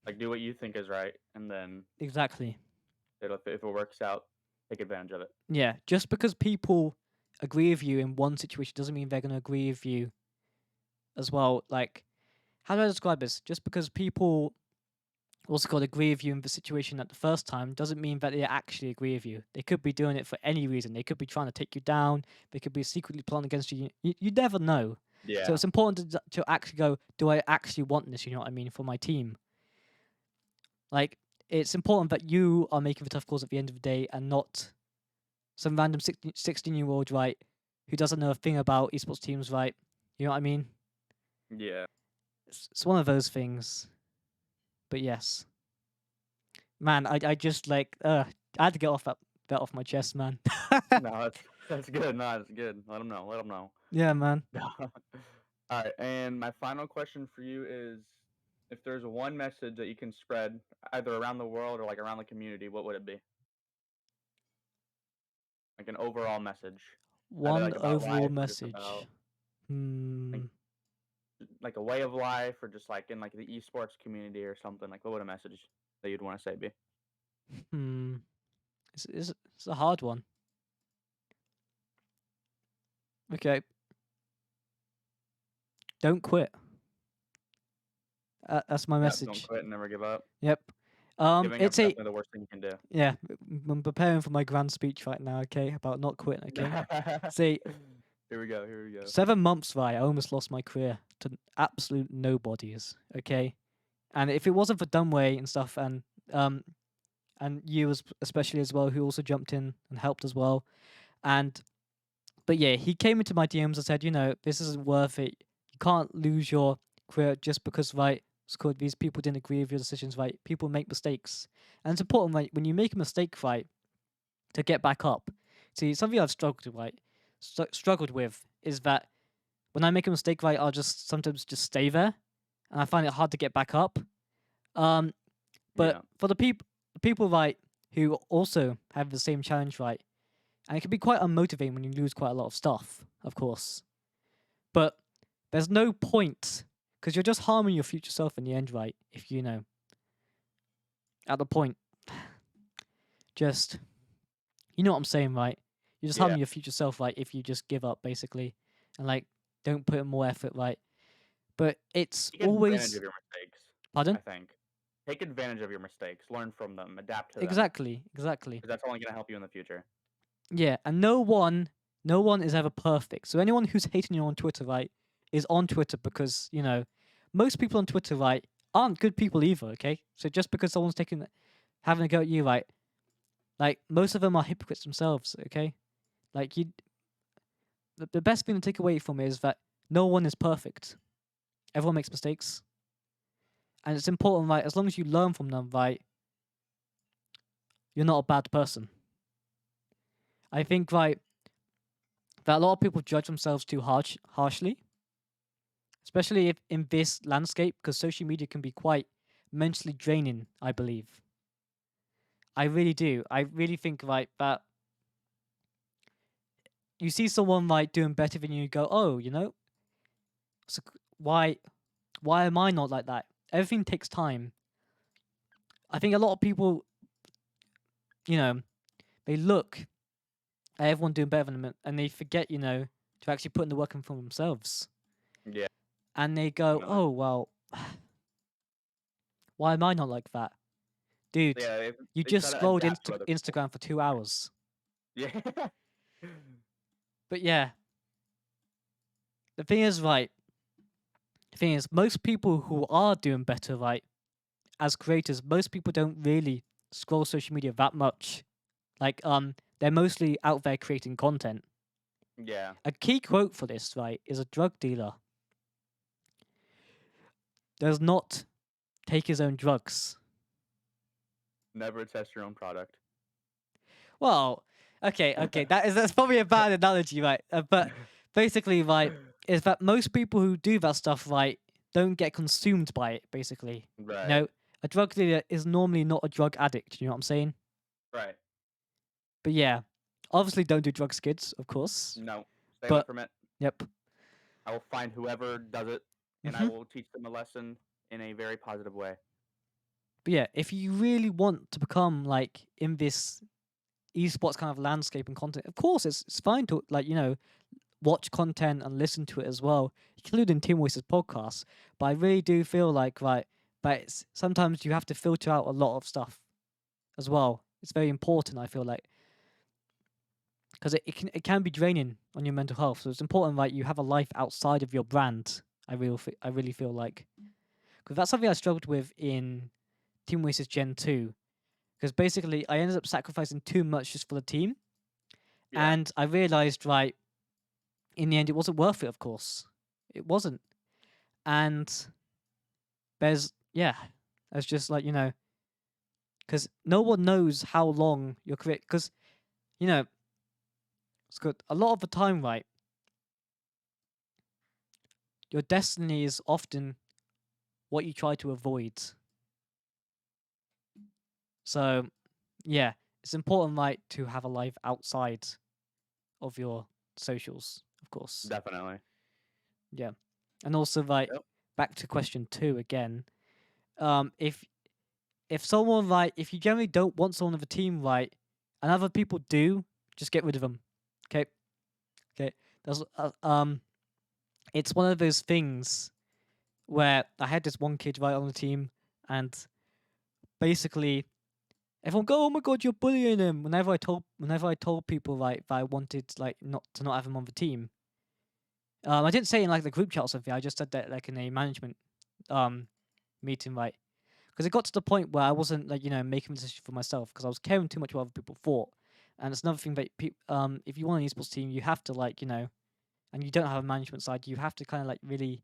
Like do what you think is right, and then exactly. if it works out, take advantage of it. Yeah, just because people agree with you in one situation doesn't mean they're going to agree with you as well. Like, how do I describe this? Just because people also got to agree with you in the situation at the first time doesn't mean that they actually agree with you. They could be doing it for any reason. They could be trying to take you down. They could be secretly plotting against you. You never know. So Yeah. it's important to actually go, do I actually want this? You know what I mean? For my team. Like, it's important that you are making the tough calls at the end of the day and not some random 16-year-old, right, who doesn't know a thing about esports teams, right? You know what I mean? Yeah. It's one of those things. But yes. Man, I just like, I had to get off that that off my chest, man. No, that's good. No, that's good. Let them know. Let them know. Yeah, man. All right, and my final question for you is, if there's one message that you can spread either around the world or like around the community, what would it be? Like an overall message, either One like about overall life or just message. about like, Hmm. like a way of life or just like in like the esports community or something. Like, what would a message that you'd want to say be? Hmm. It's a hard one. Okay. Don't quit. That's my Yeah, don't message. quit and never give up. Yep. Giving up It's is a definitely the worst thing you can do. yeah. I'm preparing for my grand speech right now. Okay, about not quitting. Okay. See, Here we go. Here we go. 7 months, right? I almost lost my career to absolute nobodies. Okay, and if it wasn't for Dunway and stuff, um, and you especially as well, who also jumped in and helped as well, and but yeah, he came into my DMs and said, this isn't worth it. You can't lose your career just because, right, these people didn't agree with your decisions, right? People make mistakes. And it's important, right, when you make a mistake, right, to get back up. See, something I've struggled with, right, struggled with is that when I make a mistake, right, I'll just sometimes just stay there. And I find it hard to get back up. Um, but Yeah. for the people, right, who also have the same challenge, right, and it can be quite unmotivating when you lose quite a lot of stuff, of course. But there's no point because you're just harming your future self in the end, right? If at the point, just you know what I'm saying, right? You're just Yeah. harming your future self, right? If you just give up, basically, and like don't put in more effort, right? But it's Take advantage always of your mistakes, I pardon. think. Take advantage of your mistakes, learn from them, adapt to them, Exactly, exactly. because that's only going to help you in the future. Yeah, and no one is ever perfect. So anyone who's hating you on Twitter, right, is on Twitter because most people on Twitter, right, aren't good people either. Okay, so just because someone's having a go at you, right, like most of them are hypocrites themselves. Okay, like the best thing to take away from it is that no one is perfect. Everyone makes mistakes, and it's important, right? As long as you learn from them, right, you're not a bad person. I think, right, that a lot of people judge themselves too harshly, especially if in this landscape, because social media can be quite mentally draining. I believe. I really do. I really think like that. You see someone like doing better than you, go, oh, so why, am I not like that? Everything takes time. I think a lot of people, you know, they look at everyone doing better than them, and they forget, to actually put in the work in for themselves. Yeah. And they go, Definitely. oh well, why am I not like that? Dude, Yeah, you they just try to scrolled adapt to other people. Instagram for 2 hours. Yeah. But yeah, the thing is, right, most people who are doing better, right, as creators, most people don't really scroll social media that much. Like, they're mostly out there creating content. Yeah. A key quote for this, right, is a drug dealer does not take his own drugs. Never test your own product. Well, okay, that's probably a bad analogy, right? But basically, right, is that most people who do that stuff, right, don't get consumed by it. Basically, Right. a drug dealer is normally not a drug addict. You know what I'm saying? Right. But yeah, obviously, don't do drugs, kids, of course. No. Stay away But from it. yep. I will find whoever does it, and I hmm will teach them a lesson in a very positive way. But yeah, if you really want to become like in this esports kind of landscape and content, of course, it's fine to watch content and listen to it as well, including Team Oasis podcasts. But I really do feel like, right, but sometimes you have to filter out a lot of stuff as well. It's very important, I feel like, because it can be draining on your mental health. So it's important, like, you have a life outside of your brand. I really feel like, because that's something I struggled with in Team Oasis Gen 2. Because basically, I ended up sacrificing too much just for the team. Yeah. And I realized, right, in the end, it wasn't worth it, of course. It wasn't. And it's just like, because no one knows how long your career, because you know, it's good. A lot of the time, right, your destiny is often what you try to avoid. So, yeah, it's important, right, to have a life outside of your socials, of course. Definitely. Yeah. And also, like, Yep. back to question 2 again. If someone, like, if you generally don't want someone of a team, right, and other people do, just get rid of them. Okay. Okay. That's it's one of those things where I had this one kid right on the team, and basically everyone go, "Oh my god, you're bullying him." Whenever I told people like that I wanted like not have him on the team, I didn't say it in like the group chat or something. I just said that like in a management um meeting, right? Because it got to the point where I wasn't like making a decision for myself because I was caring too much what other people thought. And it's another thing that if you want an esports team, you have to like and you don't have a management side, you have to kind of like really,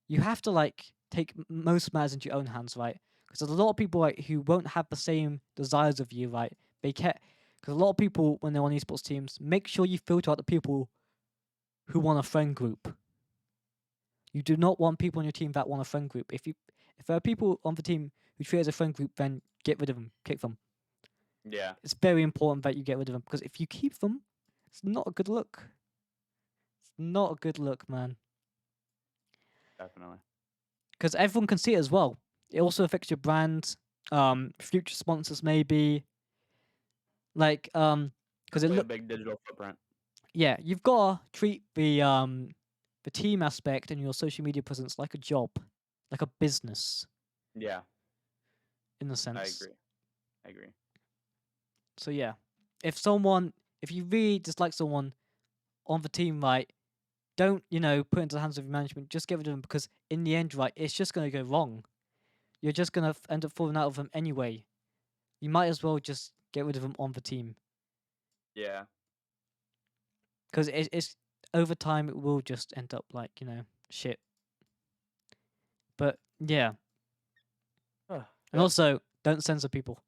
you have to like take most matters into your own hands, right? Because there's a lot of people like who won't have the same desires of you, right? They care because a lot of people when they're on esports teams, make sure you filter out the people who want a friend group. You do not want people on your team that want a friend group. If there are people on the team who treat as a friend group, then get rid of them, kick them. Yeah. It's very important that you get rid of them because if you keep them, it's not a good look. It's not a good look, man. Definitely. Because everyone can see it as well. It also affects your brand, future sponsors maybe. Like because Definitely a big digital footprint. yeah, you've got to treat the team aspect and your social media presence like a job, like a business Yeah. in a I sense. agree. I agree. So yeah, if you really dislike someone on the team, right, don't put it into the hands of your management. Just get rid of them because in the end, right, it's just gonna go wrong. You're just gonna end up falling out of them anyway. You might as well just get rid of them on the team Yeah. because it's over time it will just end up like shit. But yeah, and Yep. also don't censor people.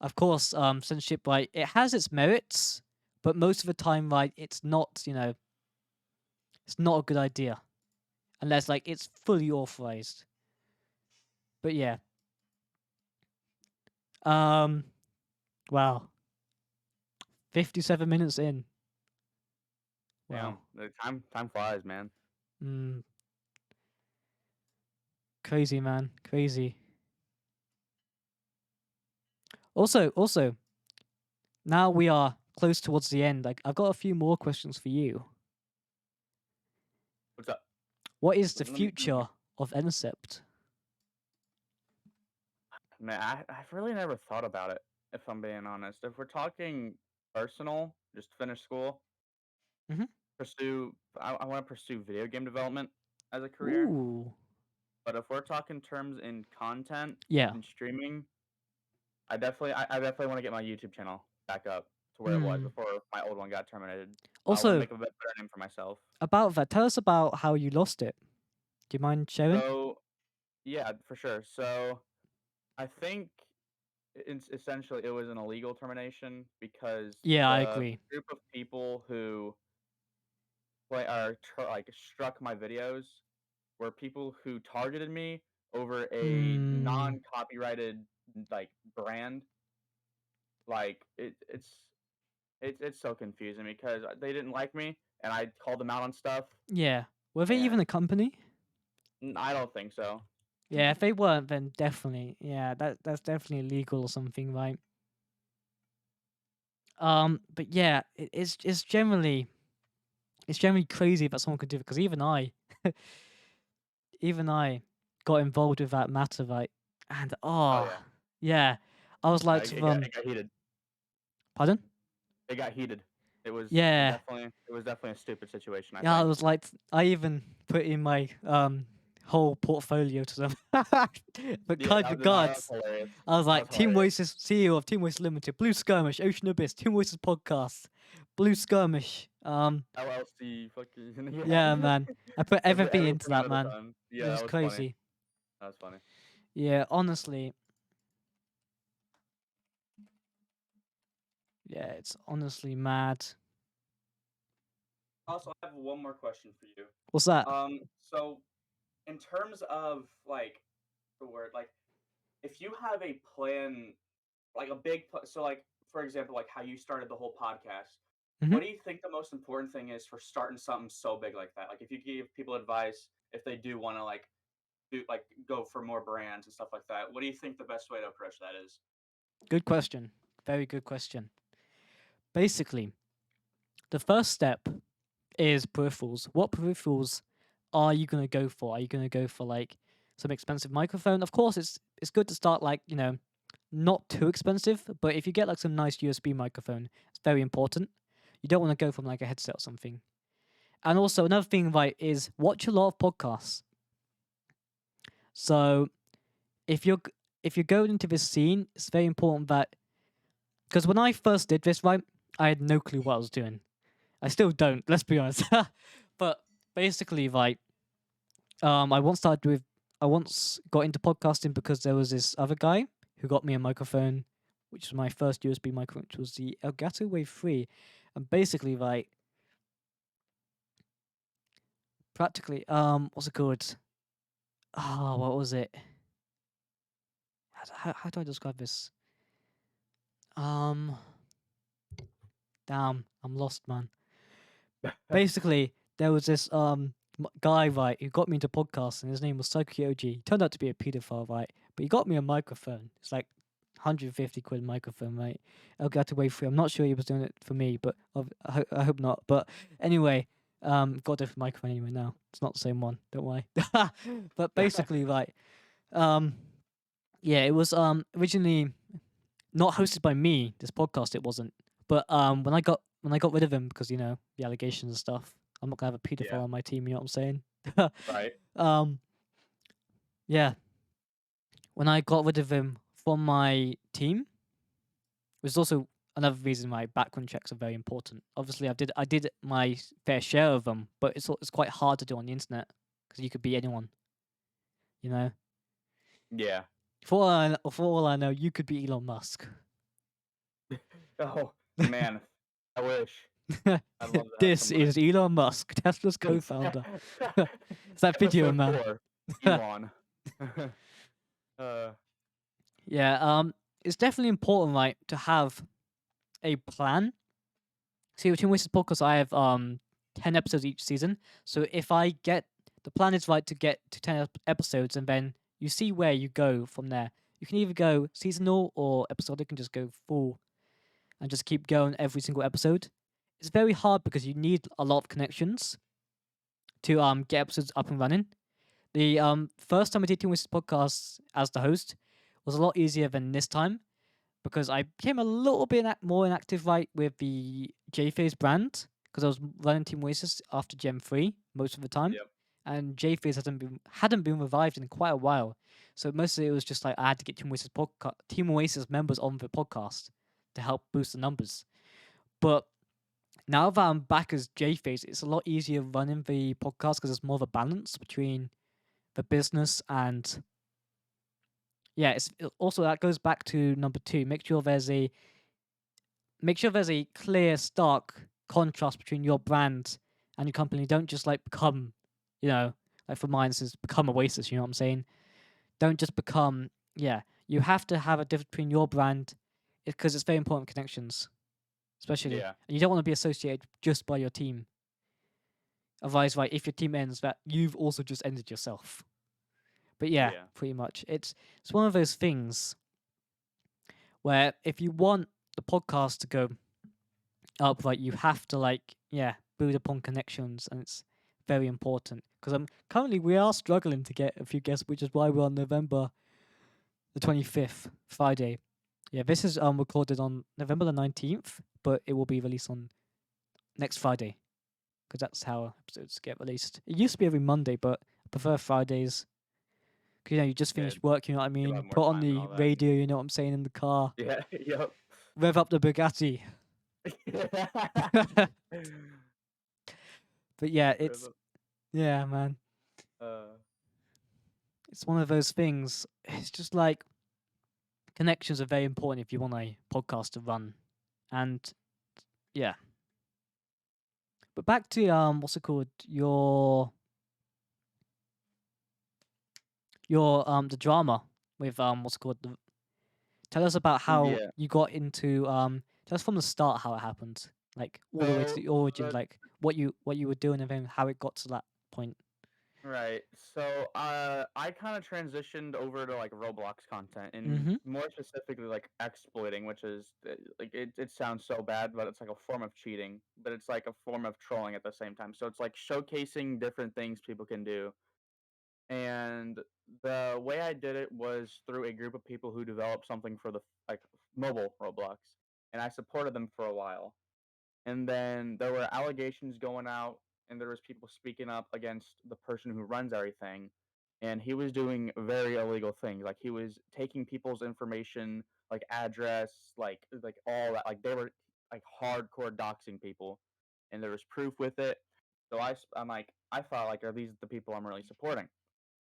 Of course, censorship, right, it has its merits, but most of the time, right, it's not it's not a good idea unless like it's fully authorized. But yeah, um, wow, 57 minutes in. Wow, Damn. The time flies, man. mm, crazy man, crazy. Also, now we are close towards the end. Like I've got a few more questions for you. What's up? What is the Let me future of Enercept? man, I've really never thought about it, if I'm being honest. If we're talking personal, just finish school, Mm-hmm. I want to pursue video game development as a career. Ooh, But if we're talking terms in content yeah. and streaming, I definitely want to get my YouTube channel back up to where it was Mm. before my old one got terminated. I want to Also, make a bit better name for myself. about that, tell us about how you lost it. Do you mind sharing? So yeah, for sure. So I think it's essentially it was an illegal termination because Yeah, I the agree. group of people who like struck my videos were people who targeted me over a Mm, non-copyrighted like brand. Like it's so confusing because they didn't like me and I called them out on stuff yeah. Were they even and a company? I don't think so. Yeah, if they weren't, then definitely, yeah, that's definitely illegal or something, right? But yeah, it's generally crazy that someone could do it because even I got involved with that matter, right? And Oh oh, yeah, yeah, I was like, it got heated. pardon? It got heated. Yeah, It was definitely a stupid situation. I yeah, I think. was like, I even put in my whole portfolio to them. But Yeah, kind that was regards. hilarious. I was That like, was Team hilarious. Oasis, CEO of Team Oasis Limited, Blue Skirmish, Ocean Abyss, Team Oasis Podcast, Blue Skirmish. LLC, fucking Yeah, yeah. man. I put everything into Everything that, under the man. sun. It Yeah, was that was funny. crazy. That was funny. Yeah, honestly. Yeah, it's honestly mad. Also, I have one more question for you. What's that? So in terms of like the word, like if you have a plan, like a so like for example, like how you started the whole podcast, Hmm. what do you think the most important thing is for starting something so big like that? Like if you give people advice, if they do want to go for more brands and stuff like that, what do you think the best way to approach that is? Good question. Very good question. Basically, the first step is peripherals. What peripherals are you gonna go for? Are you gonna go for like some expensive microphone? Of course, it's good to start like not too expensive, but if you get like some nice USB microphone, it's very important. You don't want to go from like a headset or something. And also another thing, right, is watch a lot of podcasts. So if you're going into this scene, it's very important that because when I first did this, right, I had no clue what I was doing. I still don't. Let's be honest. But basically, like, I once got into podcasting because there was this other guy who got me a microphone, which was my first USB microphone, which was the Elgato Wave 3, and basically, like, practically, what's it called? Ah, what was it? How do I describe this? Um, damn, I'm lost, man. Basically, there was this guy, right, who got me into podcasting. His name was Psycho. He turned out to be a pedophile, right? But he got me a microphone. It's like 150 quid microphone, right? Elgato Wave 3. I'm not sure he was doing it for me, but I hope not. But anyway, got a different microphone anyway now. It's not the same one. Don't worry. But basically, right, um, yeah, it was originally not hosted by me. This podcast, it wasn't. But when I got rid of him because the allegations and stuff, I'm not gonna have a pedophile Yeah, on my team. You know what I'm saying? right. um, yeah. When I got rid of him from my team, was also another reason why background checks are very important. Obviously, I did my fair share of them, but it's quite hard to do on the internet because you could be anyone. You know, Yeah. for all I know, you could be Elon Musk. Oh man, I wish. I'd love to have This somebody. is Elon Musk, Tesla's co-founder. It's that video, Episode man. 4, Elon. uh, Yeah, it's definitely important, right, to have a plan. See, with Team Oasis podcast, I have 10 episodes each season. So if I get the plan is right to get to 10 episodes, and then you see where you go from there. You can either go seasonal or episodic, and just go full and just keep going every single episode. It's very hard because you need a lot of connections to get episodes up and running. The first time I did Team Oasis podcast as the host was a lot easier than this time because I became a little bit more inactive, right, with the JPhaze brand because I was running Team Oasis after Gen 3 most of the time, yep. and JPhaze hadn't been revived in quite a while. So mostly it was just like I had to get Team Oasis members on the podcast to help boost the numbers. But now that I'm back as JPhaze, it's a lot easier running the podcast because there's more of a balance between the business and yeah. Also that goes back to number two. Make sure there's a clear, stark contrast between your brand and your company. Don't just like become, like for mine, this is become Oasis. You know what I'm saying? Don't just become. Yeah, you have to have a difference between your brand, because it's very important connections, especially, Yeah. and you don't want to be associated just by your team. Otherwise, right, if your team ends, that you've also just ended yourself. But yeah, Yeah. pretty much, it's one of those things where if you want the podcast to go up, right, you have to build upon connections, and it's very important because currently we are struggling to get a few guests, which is why we're on November the 25th, Friday. Yeah, this is recorded on November the 19th, but it will be released on next Friday because that's how episodes get released. It used to be every Monday, but I prefer Fridays. 'Cause, you just Yeah. finished work, you know what I You'll mean? have more Put on time and the all that. radio, you know what I'm saying, in the car. Yeah. Yep. Rev up the Bugatti. But yeah, yeah, man. uh, It's one of those things. It's just like connections are very important if you want a podcast to run. And yeah, but back to what's it called? Your the drama with what's it called? Tell us about how Yeah. you got into just from the start how it happened, like all the way to So the origin, the like what you were doing and then how it got to that point. Right. So, I kind of transitioned over to like Roblox content, and Mhm. more specifically like exploiting, which is like it sounds so bad, but it's like a form of cheating, but it's like a form of trolling at the same time. So it's like showcasing different things people can do. And the way I did it was through a group of people who developed something for the like mobile Roblox, and I supported them for a while. And then there were allegations going out, and there was people speaking up against the person who runs everything, and he was doing very illegal things. Like he was taking people's information, like address, like all that. Like they were like hardcore doxing people, and there was proof with it. So I'm like, I thought like, are these the people I'm really supporting?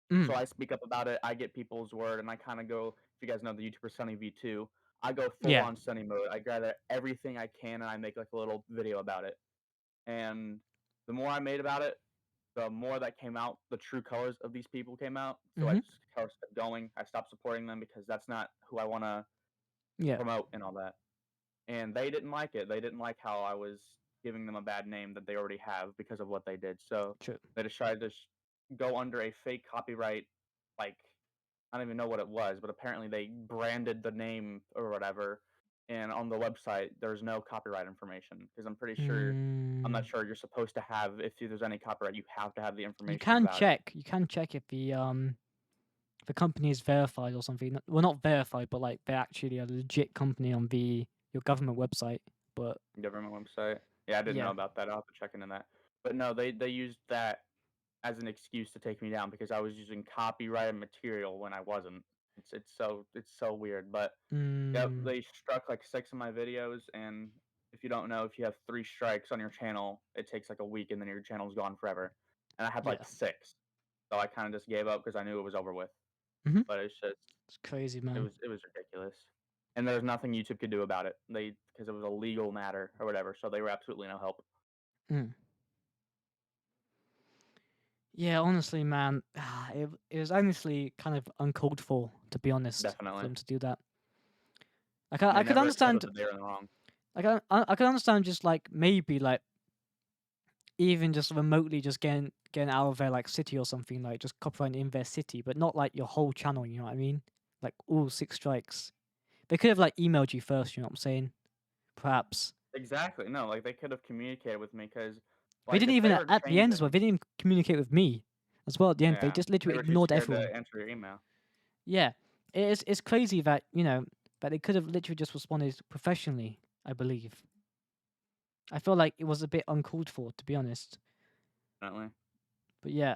So Mm. I speak up about it. I get people's word, and I kind of go. If you guys know the YouTuber Sunny V2, I go full Yeah. on Sunny mode. I gather everything I can, and I make like a little video about it. And the more I made about it, the more that came out. The true colors of these people came out. So I Mhm. just kept going. I stopped supporting them because that's not who I want to Yeah. promote and all that. And they didn't like it. They didn't like how I was giving them a bad name that they already have because of what they did. So True. they decided to go under a fake copyright, like I don't even know what it was, but apparently they branded the name or whatever. And on the website, there's no copyright information because I'm pretty sure, I'm Mm. not sure you're supposed to have, if there's any copyright, you have to have the You information can about it. check. You can check if the company is verified or something. Well, not verified, but like they're actually a legit company on the your government website. But Government website. Yeah, I didn't know yeah. about that. I'll have to check into that. But no, they used that as an excuse to take me down because I was using copyrighted material when I wasn't. It's so weird. But yep, Mm. they struck like 6 of my videos, and if you don't know, if you have 3 strikes on your channel, it takes like a week, and then your channel's gone forever. And I had Yeah. like 6, so I kind of just gave up because I knew it was over with. Mhm. But it's just It's crazy, it man. was it was ridiculous, and there's nothing YouTube could do about it. They because it was a legal matter or whatever, so they were absolutely no help. Mm. Yeah, honestly, man, it was honestly kind of uncalled for, to be honest, for Definitely, them to do that. Like I they could never showed us understand, that they were in the wrong. like I could understand just like maybe like even just remotely just getting out of their like city or something, like just copyrighting in their city, but not like your whole channel. You know what I mean? Like all 6 strikes. They could have like emailed you first. You know what I'm saying? Perhaps Exactly. No, like they could have communicated with me because, they like, didn't if they even were at the end as well. changing, They didn't even communicate with me as well. At the end, they yeah, just they literally were too ignored scared everyone. to answer your email. Yeah, it's crazy that that they could have literally just responded professionally. I believe. I feel like it was a bit uncalled for, to be honest. Definitely. But yeah,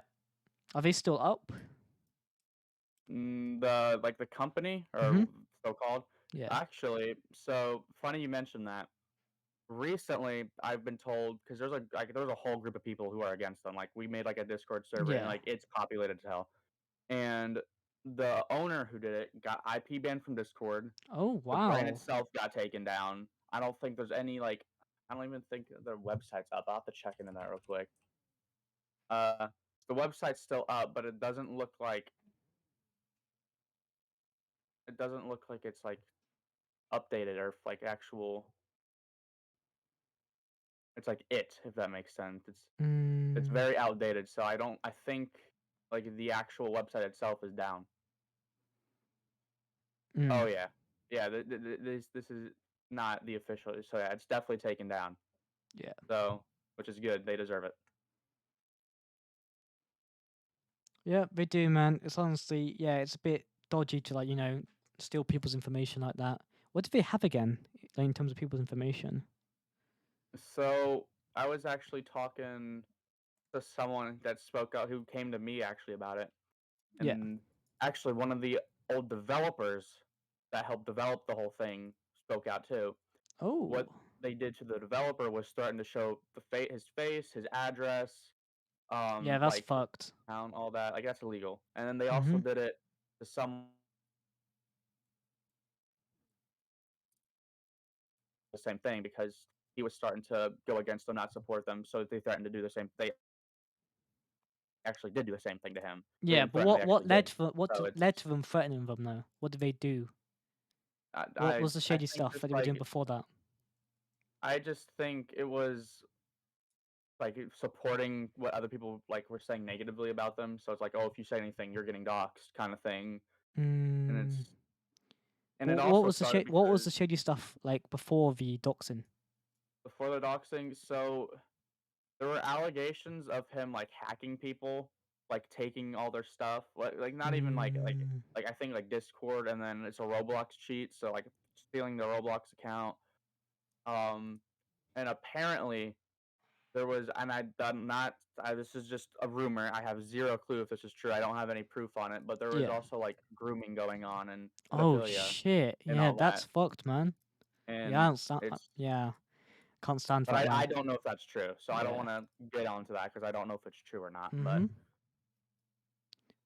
are they still up? The like the company Mm-hmm. or so called. Yeah. Actually, so funny you mentioned that. Recently, I've been told because there's a whole group of people who are against them. Like we made like a Discord server and Yeah. like it's populated as hell. And the owner who did it got IP banned from Discord. Oh The brand wow. itself got taken down. I don't think there's any like I don't even think their website's up. I'll have to check into that real quick. Uh, the website's still up, but it doesn't look like it's like updated or like actual. It's like if that makes sense. It's Mm, very outdated. So I think like the actual website itself is down. Oh mm, yeah, yeah. This is not the official. So yeah, it's definitely taken down. yeah. So which is good. They deserve it. Yeah, they do, man. It's honestly, yeah, it's a bit dodgy to like, steal people's information like that. What do they have again, like, in terms of people's information? So I was actually talking to someone that spoke out who came to me actually about it, Yeah. and actually one of the old developers that helped develop the whole thing spoke out too. Oh. What they did to the developer was starting to show his face, his address, Yeah, that's like his fucked. town, all that. Like that's illegal. And then they also Mhm. did it to some the same thing because he was starting to go against them, not support them. So they threatened to do the same. They actually did do the same thing to him. They Yeah, didn't but threaten. They what actually did. led to So led it's to them threatening them though? What did they do? I What I, was the I shady think stuff just that they were doing like before that? I just think it was like supporting what other people like were saying negatively about them. So it's like, oh, if you say anything, you're getting doxxed, kind of thing. And Mm. it also started What was the because shady stuff like before the doxing? before the doxing, so there were allegations of him like hacking people, like taking all their stuff, like not even Mm. like I think like Discord, and then it's a Roblox cheat, so like stealing the Roblox account. Um, and apparently there was, and I'm not. This is just a rumor. I have zero clue if this is true. I don't have any proof on it, but there was Yeah. also like grooming going on and Oh pedophilia shit. and Yeah, all that's that. fucked, man. Yeah, I And don't stand, it's, yeah, can't stand for but that, I man. don't know if that's true, so I don't Yeah. want to get onto that because I don't know if it's true or not. But Mhm.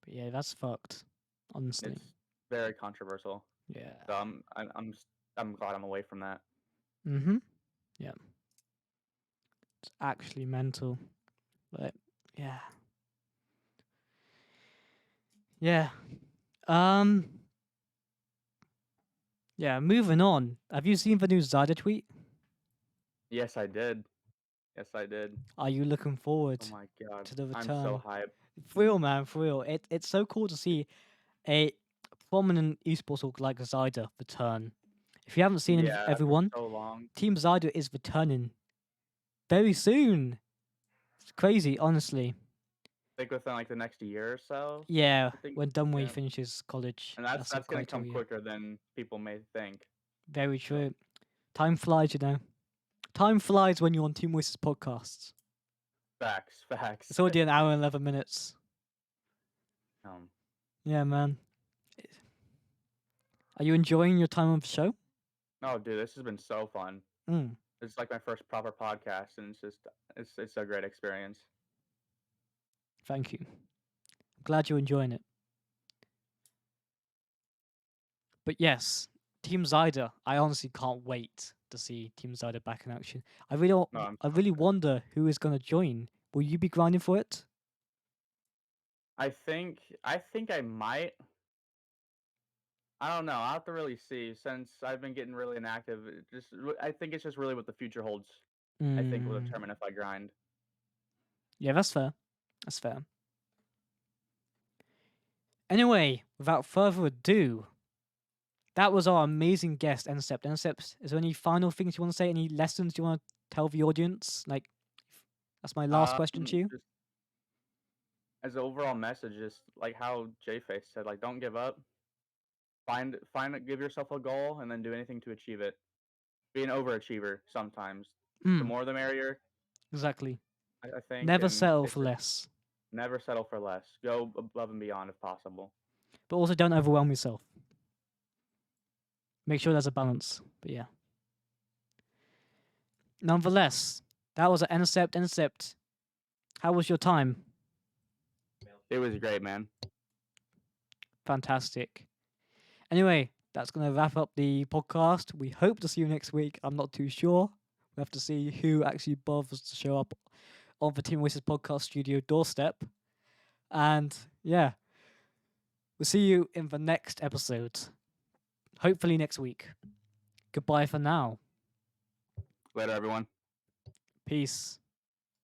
But yeah, that's fucked. Honestly. it's very controversial. Yeah. So I'm glad I'm away from that. Mhm. Yeah. It's actually mental. But yeah. Yeah. Um. Yeah. Moving on. Have you seen the new Zyda tweet? Yes, I did. Yes, I did. Are you looking forward Oh my god, to the I'm so return? hyped. For real, man. For real. It's so cool to see a prominent esports org like Zyda return. If you haven't seen Yeah, after everyone, so long. Team Zyda is returning very soon. It's crazy, honestly. I think within like the next year or so. Yeah, I think when Dunway yeah, finishes college, and that's the that's gonna come criteria. quicker than people may think. Very So true. Time flies, you know. Time flies when you're on Team Oasis podcasts. facts, It's facts. already an hour and 11 minutes. um, Yeah, man. Are you enjoying your time on the show? oh dude, this has been so fun. Mm, It's like my first proper podcast, and it's a great experience. thank you. I'm glad you're enjoying it. But yes, Team Zyda. I honestly can't wait to see Team Zyda back in action. No, I'm I so really excited. wonder who is going to join. Will you be grinding for it? I think I might. I don't know. I'll have to really see since I've been getting really inactive. I think it's just really what the future holds. I think will Mm, determine if I grind. yeah, that's fair. That's fair. Anyway, without further ado, that was our amazing guest, Enercept. Enercept, is there any final things you want to say? Any lessons you want to tell the audience? Like, that's my last question to you. Just as an overall message, just like how J-Face said, like don't give up. Give yourself a goal and then do anything to achieve it. Be an overachiever sometimes. The Mm, more the merrier, exactly. I think, Never and settle it's for just less, never settle for less. Go above and beyond if possible. but also don't overwhelm yourself. Make sure there's a balance. But yeah. Nonetheless, that was an Enercept. Enercept, how was your time? It was great, man. Fantastic. Anyway, that's going to wrap up the podcast. We hope to see you next week. I'm not too sure. We have to see who actually bothers to show up on the Team Oasis podcast studio doorstep. And yeah, we'll see you in the next episode. Hopefully next week. Goodbye for now. Later, everyone. Peace.